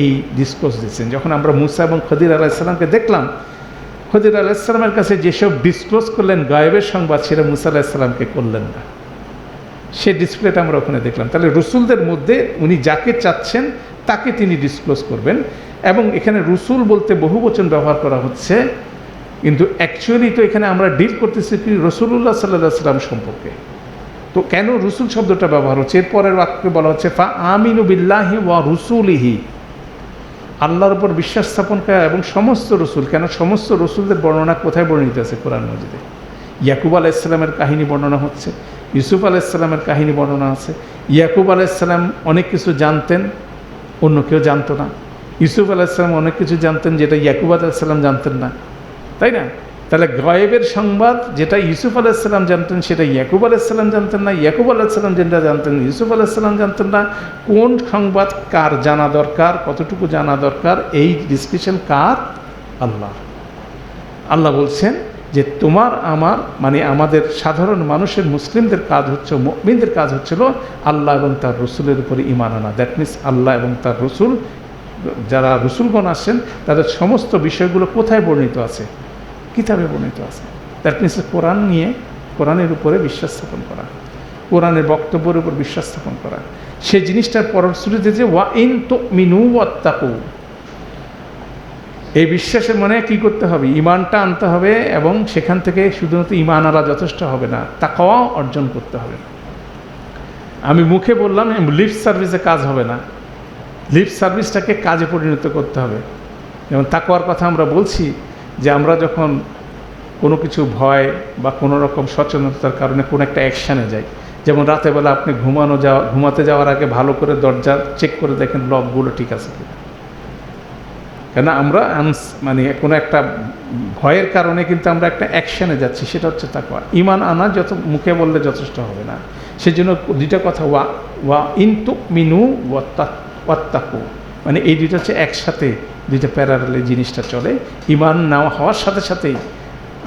এই ডিসকোর্স দিচ্ছেন। যখন আমরা মুসা এবং খদির আলাইসাল্লামকে দেখলাম, খদির আলাইসাল্লামের কাছে যেসব ডিসক্লোজ করলেন গায়েবের সংবাদ, সেটা মুসা আলাইসাল্লামকে করলেন না। সে ডিসপ্লেটা আমরা ওখানে দেখলাম। তাহলে রসুলদের মধ্যে উনি যাকে চাচ্ছেন তাকে তিনি ডিসক্লোজ করবেন। এবং এখানে রসুল বলতে বহু বচন ব্যবহার করা হচ্ছে, কিন্তু অ্যাকচুয়ালি তো এখানে আমরা ডিল করতেছি কি রসুলুল্লাহ সাল্লাল্লাহু সাল্লাম সম্পর্কে। তো কেন রসুল শব্দটা ব্যবহার হচ্ছে, এরপরের বাক্যে বলা হচ্ছে ফা আমিনু বিল্লাহি ওয়া রুসুলিহি, আল্লাহর উপর বিশ্বাস স্থাপন করা এবং সমস্ত রসুল। কেন সমস্ত রসুলদের বর্ণনা কোথায় বর্ণিত আছে কোরআন মাজিদে? ইয়াকুব আলাইসাল্লামের কাহিনী বর্ণনা হচ্ছে, ইউসুফ আলাইসাল্লামের কাহিনী বর্ণনা আছে। ইয়াকুব আলাইসাল্লাম অনেক কিছু জানতেন, অন্য কেউ জানতো না। ইউসুফ আলাইসাল্লাম অনেক কিছু জানতেন যেটা ইয়াকুব আলাইসাল্লাম জানতেন না, তাই না? তাহলে গায়েবের সংবাদ যেটা ইউসুফ আলাইসাল্লাম জানতেন সেটা ইয়াকুব আলাইসাল্লাম জানতেন না, ইয়াকুব আলাইসাল্লাম যেটা জানতেন ইউসুফ আলাইসাল্লাম জানতেন না। কোন সংবাদ কার জানা দরকার, কতটুকু জানা দরকার, এই ডিসক্রিপশন কার? আল্লাহ। আল্লাহ বলছেন যে তোমার আমার মানে আমাদের সাধারণ মানুষের, মুসলিমদের কাজ হচ্ছে, মুমিনদের কাজ হচ্ছিল আল্লাহ এবং তার রসুলের উপরে ঈমান আনা। দ্যাট মিনস আল্লাহ এবং তার রসুল, যারা রসুলগণ আসেন তাদের সমস্ত বিষয়গুলো কোথায় বর্ণিত আছে? কিতাবে বর্ণিত আছে। দ্যাট মিনস কোরআন নিয়ে, কোরআনের উপরে বিশ্বাস স্থাপন করা, কোরআনের বক্তব্যের উপর বিশ্বাস স্থাপন করা। সেই জিনিসটার পরশ্রুতিতে যে ওয়া ইন তুমিনু ওয়াত্তাকু, এই বিশ্বাসের মানে কি করতে হবে? ঈমানটা আনতে হবে, এবং সেখান থেকে শুধুমাত্র ঈমান আনা যথেষ্ট হবে না, তাকওয়া অর্জন করতে হবে। আমি মুখে বললাম লিপ সার্ভিসে কাজ হবে না, লিপ সার্ভিসটাকে কাজে পরিণত করতে হবে। যেমন তাকওয়ার কথা আমরা বলছি যে আমরা যখন কোনো কিছু ভয় বা কোনো রকম সচেতনতার কারণে কোনো একটা অ্যাকশানে যাই, যেমন রাতেবেলা আপনি ঘুমাতে যাওয়ার আগে ভালো করে দরজা চেক করে দেখেন লকগুলো ঠিক আছে কিনা। কেন আমরা মানে কোনো একটা ভয়ের কারণে কিন্তু আমরা একটা অ্যাকশানে যাচ্ছি, সেটা হচ্ছে তাকওয়া। ঈমান আনা যত মুখে বললে যথেষ্ট হবে না, সেজন্য দুইটা কথা ওয়া ইন তুমিনু ওয়াত্তাকু, মানে এই দুইটা হচ্ছে একসাথে, দুইটা প্যারালালে জিনিসটা চলে। ইমান নেওয়া হওয়ার সাথে সাথেই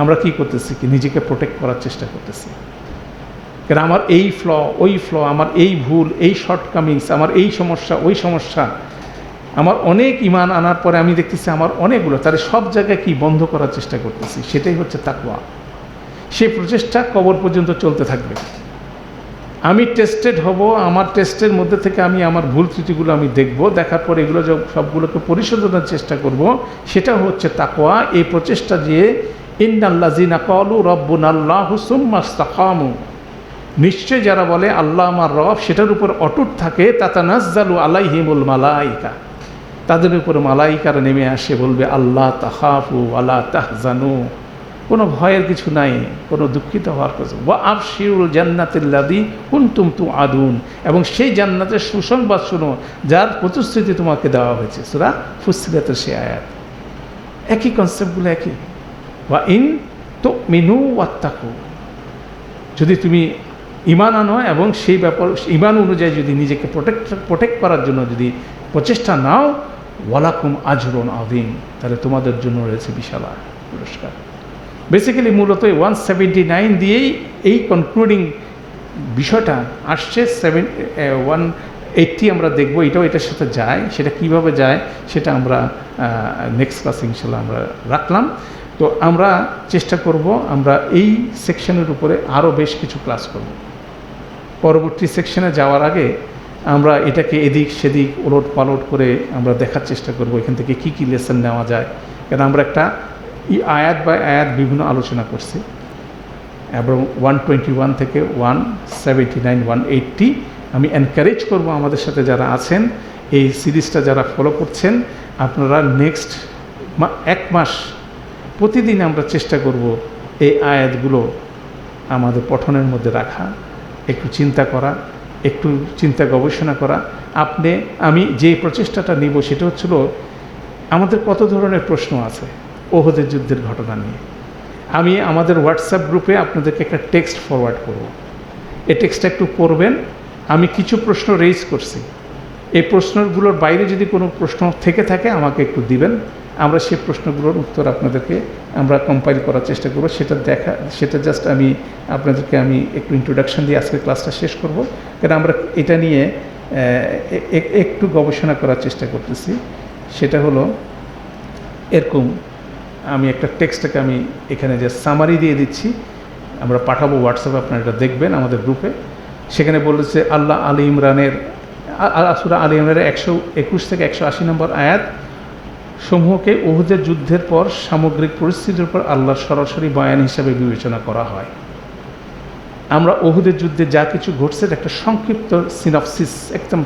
আমরা কি করতেছি, কি নিজেকে প্রোটেক্ট করার চেষ্টা করতেছি। কারণ আমার এই ওই আমার এই ভুল, এই শর্টকামিংস, আমার এই সমস্যা, ওই সমস্যা, আমার অনেক ইমান আনার পরে আমি দেখতেছি আমার অনেকগুলো, তাহলে সব জায়গায় কি বন্ধ করার চেষ্টা করতেছি, সেটাই হচ্ছে তাকওয়া। সেই প্রচেষ্টা কবর পর্যন্ত চলতে থাকবে। আমি টেস্টেড হব, আমার টেস্টের মধ্যে থেকে আমি আমার ভুল ত্রুটিগুলো আমি দেখব, দেখার পরে এগুলো সবগুলোকে পরিশোধনের চেষ্টা করব, সেটা হচ্ছে তাকওয়া। এই প্রচেষ্টা যে ইন্নাল্লাযিনা ক্বালু রাব্বুনাল্লাহু সুম্মা ইসতাকামু, নিশ্চয় যারা বলে আল্লাহ আমার রব, সেটার উপর অটুট থাকে, তাতানাজ্জালু আলাইহিমুল মালাইকা, তাদের উপর মালাইকারা নেমে আসে, বলবে আল্লাহ তাখাফু ওয়ালা তাহজানু, কোনো ভয়ের কিছু নাই, কোনো দুঃখিত হওয়ার কিছু, ওয়া আবশিরুল জান্নাতিল্লাযী কুনতুম তুআদুন, এবং সেই জান্নাতের সুসংবাদ শোনো যার প্রতিশ্রুতি তোমাকে দেওয়া হয়েছে। সূরা ফুসসিলাতের সেই আয়াত, একই কনসেপ্টগুলো একই। ওয়া ইন তুমিনু ওয়াত্তাকু, যদি তুমি ঈমান আনো এবং সেই ব্যাপার ঈমান অনুযায়ী যদি নিজেকে প্রোটেক্ট করার জন্য যদি প্রচেষ্টা নাও, ওয়ালাকুম আজরুন আযীম, তাহলে তোমাদের জন্য রয়েছে বিশাল পুরস্কার। বেসিক্যালি মূলত 179 দিয়েই এই কনক্লুডিং বিষয়টা আসছে। 180 আমরা দেখব, এটাও এটার সাথে যায়, সেটা কিভাবে যায় সেটা আমরা নেক্সট ক্লাসে ইনশাল্লাহ আমরা রাখলাম। তো আমরা চেষ্টা করব আমরা এই সেকশনের উপরে আরও বেশ কিছু ক্লাস করব। পরবর্তী সেকশনে যাওয়ার আগে আমরা এটাকে এদিক সেদিক ওলট পালট করে আমরা দেখার চেষ্টা করব এখান থেকে কী কী লেসন নেওয়া যায়। কারণ আমরা একটা আয়াত বাই আয়াত বিভিন্ন আলোচনা করছি, এবং 121 থেকে 179 180 আমি এনকারেজ করব আমাদের সাথে যারা আছেন, এই সিরিজটা যারা ফলো করছেন, আপনারা নেক্সট 1 মাস প্রতিদিন আমরা চেষ্টা করব এই আয়াতগুলো আমাদের পঠনের মধ্যে রাখা, একটু চিন্তা করা, একটু চিন্তা গবেষণা করা। আমি যে প্রচেষ্টাটা নিব সেটা হচ্ছিল, আমাদের কত ধরনের প্রশ্ন আছে ওহদের যুদ্ধের ঘটনা নিয়ে। আমি আমাদের হোয়াটসঅ্যাপ গ্রুপে আপনাদেরকে একটা টেক্সট ফরওয়ার্ড করব, এই টেক্সটটা একটু পড়বেন। আমি কিছু প্রশ্ন রেইজ করছি, এই প্রশ্নগুলোর বাইরে যদি কোনো প্রশ্ন থেকে থাকে আমাকে একটু দিবেন, আমরা সেই প্রশ্নগুলোর উত্তর আপনাদেরকে আমরা কম্পাইল করার চেষ্টা করব। সেটা জাস্ট আপনাদেরকে আমি একটু ইন্ট্রোডাকশন দিয়ে আজকের ক্লাসটা শেষ করব। কারণ আমরা এটা নিয়ে একটু গবেষণা করার চেষ্টা করতেছি। সেটা হলো এরকম, আমি একটা টেক্সটটাকে আমি এখানে যে সামারি দিয়ে দিচ্ছি, আমরা পাঠাবো হোয়াটসঅ্যাপে, আপনারা এটা দেখবেন আমাদের গ্রুপে। সেখানে বলেছে সূরা আলী ইমরানের 121 থেকে 180 নম্বর আয়াত সমূহকে উহুদের যুদ্ধের পর সামগ্রিক পরিস্থিতির উপর আল্লাহর সরাসরি বয়ান হিসাবে বিবেচনা করা হয়। আমরা উহুদের যুদ্ধে যা কিছু ঘটছে একটা সংক্ষিপ্ত সিনপসিস, একদম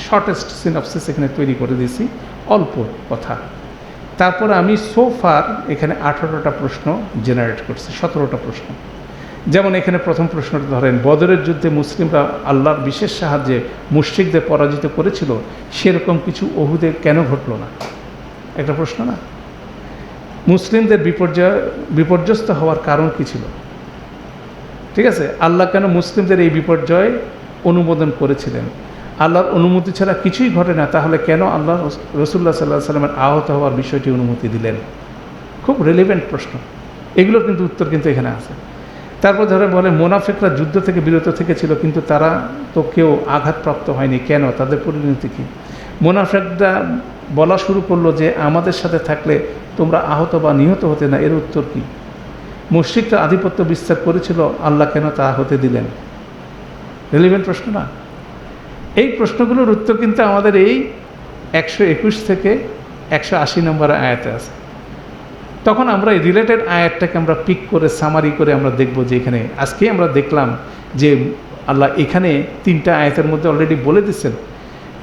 শর্টেস্ট সিনপসিস এখানে তৈরি করে দিয়েছি, অল্প কথা। তারপর আমি সোফার এখানে 18টা প্রশ্ন জেনারেট করছি, 17টা প্রশ্ন। যেমন এখানে প্রথম প্রশ্নটা ধরেন, বদরের যুদ্ধে মুসলিমরা আল্লাহর বিশেষ সাহায্যে মুশরিকদের পরাজিত করেছিল, সেরকম কিছু উহুদে কেন ঘটল না? একটা প্রশ্ন না? মুসলিমদের বিপর্যস্ত হওয়ার কারণ কী ছিল? ঠিক আছে, আল্লাহ কেন মুসলিমদের এই বিপর্যয় অনুমোদন করেছিলেন? আল্লাহর অনুমতি ছাড়া কিছুই ঘটে না, তাহলে কেন আল্লাহ রাসূলুল্লাহ সাল্লাল্লাহু আলাইহি ওয়াসাল্লামের আহত হওয়ার বিষয়টি অনুমতি দিলেন? খুব রিলেভেন্ট প্রশ্ন, এগুলোর কিন্তু উত্তর কিন্তু এখানে আছে। তারপর ধরে বলে, মুনাফিকরা যুদ্ধ থেকে বিরত থেকেছিল, কিন্তু তারা তো কেউ আঘাতপ্রাপ্ত হয়নি, কেন? তাদের পরিণতি কী? মুনাফিকরা বলা শুরু করলো যে আমাদের সাথে থাকলে তোমরা আহত বা নিহত হতে না, এর উত্তর কী? মুশরিকরা আধিপত্য বিস্তার করেছিল, আল্লাহ কেন তা হতে দিলেন? রিলেভেন্ট প্রশ্ন না? এই প্রশ্নগুলোর উত্তর কিন্তু আমাদের এই 121 থেকে 180 নম্বর আয়াতে আছে। তখন আমরা এই রিলেটেড আয়াতটাকে আমরা পিক করে সামারি করে আমরা দেখব যে এখানে আজকে আমরা দেখলাম যে আল্লাহ এখানে 3টা আয়াতের মধ্যে অলরেডি বলে দিচ্ছেন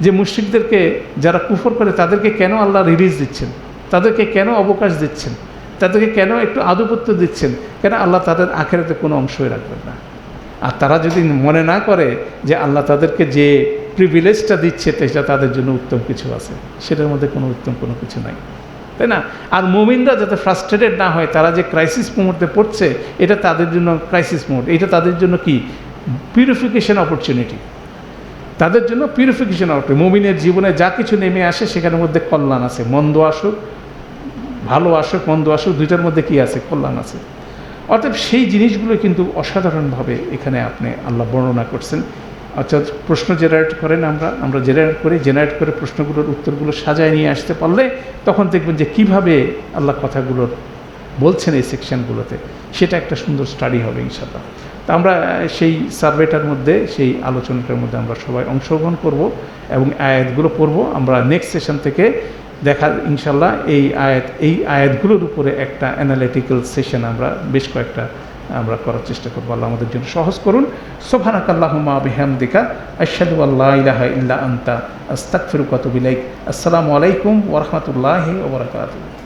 যে মুশরিকদেরকে যারা কুফর করে তাদেরকে কেন আল্লাহ রিলিজ দিচ্ছেন, তাদেরকে কেন অবকাশ দিচ্ছেন, তাদেরকে কেন একটু আধিপত্য দিচ্ছেন, কেন আল্লাহ তাদের আখেরাতে কোনো অংশই রাখবেন না। আর তারা যদি মনে না করে যে আল্লাহ তাদেরকে যে প্রিভিলেজটা দিচ্ছে সেটা তাদের জন্য উত্তম কিছু আছে, সেটার মধ্যে কোনো উত্তম কোনো কিছু নাই, তাই না? আর মুমিনরা যাতে ফ্রাস্ট্রেটেড না হয়, তারা যে ক্রাইসিস মুহূর্তে পড়ছে, এটা তাদের জন্য ক্রাইসিস মুহূর্ত, এটা তাদের জন্য কি পিউরিফিকেশন অপরচুনিটি। তাদের জন্য পিউরিফিকেশন আউট। মুমিনের জীবনে যা কিছু নেমে আসে সেখানের মধ্যে কল্যাণ আছে, মন্দ আসুক ভালো আসুক মন্দ আসুক দুইটার মধ্যে কি আছে, কল্যাণ আছে। অর্থাৎ সেই জিনিসগুলো কিন্তু অসাধারণভাবে এখানে আপনি আল্লাহ বর্ণনা করছেন। অর্থাৎ প্রশ্ন জেনারেট করেন, আমরা জেনারেট করে প্রশ্নগুলোর উত্তরগুলো সাজায় নিয়ে আসতে পারলে তখন দেখবেন যে কিভাবে আল্লাহ কথাগুলো বলছেন এই সেকশনগুলোতে, সেটা একটা সুন্দর স্টাডি হবে ইনশাআল্লাহ। তা আমরা সেই সার্ভেটার মধ্যে, সেই আলোচনাটার মধ্যে আমরা সবাই অংশগ্রহণ করব এবং আয়াতগুলো পড়ব। আমরা নেক্সট সেশন থেকে দেখা ইনশাআল্লাহ এই আয়াতগুলোর উপরে একটা অ্যানালিটিক্যাল সেশন আমরা বেশ কয়েকটা আমরা করার চেষ্টা করব। আল্লাহ আমাদের জন্য সহজ করুন। সুবহানাকাল্লাহুম্মা বিহামদিকা আশহাদু আল্লা ইলাহা ইল্লা আনতা আস্তাগফিরুকা ওয়া আতুবু ইলাইক। আসসালামু আলাইকুম ওয়া রাহমাতুল্লাহি ওয়া বারাকাতুহু।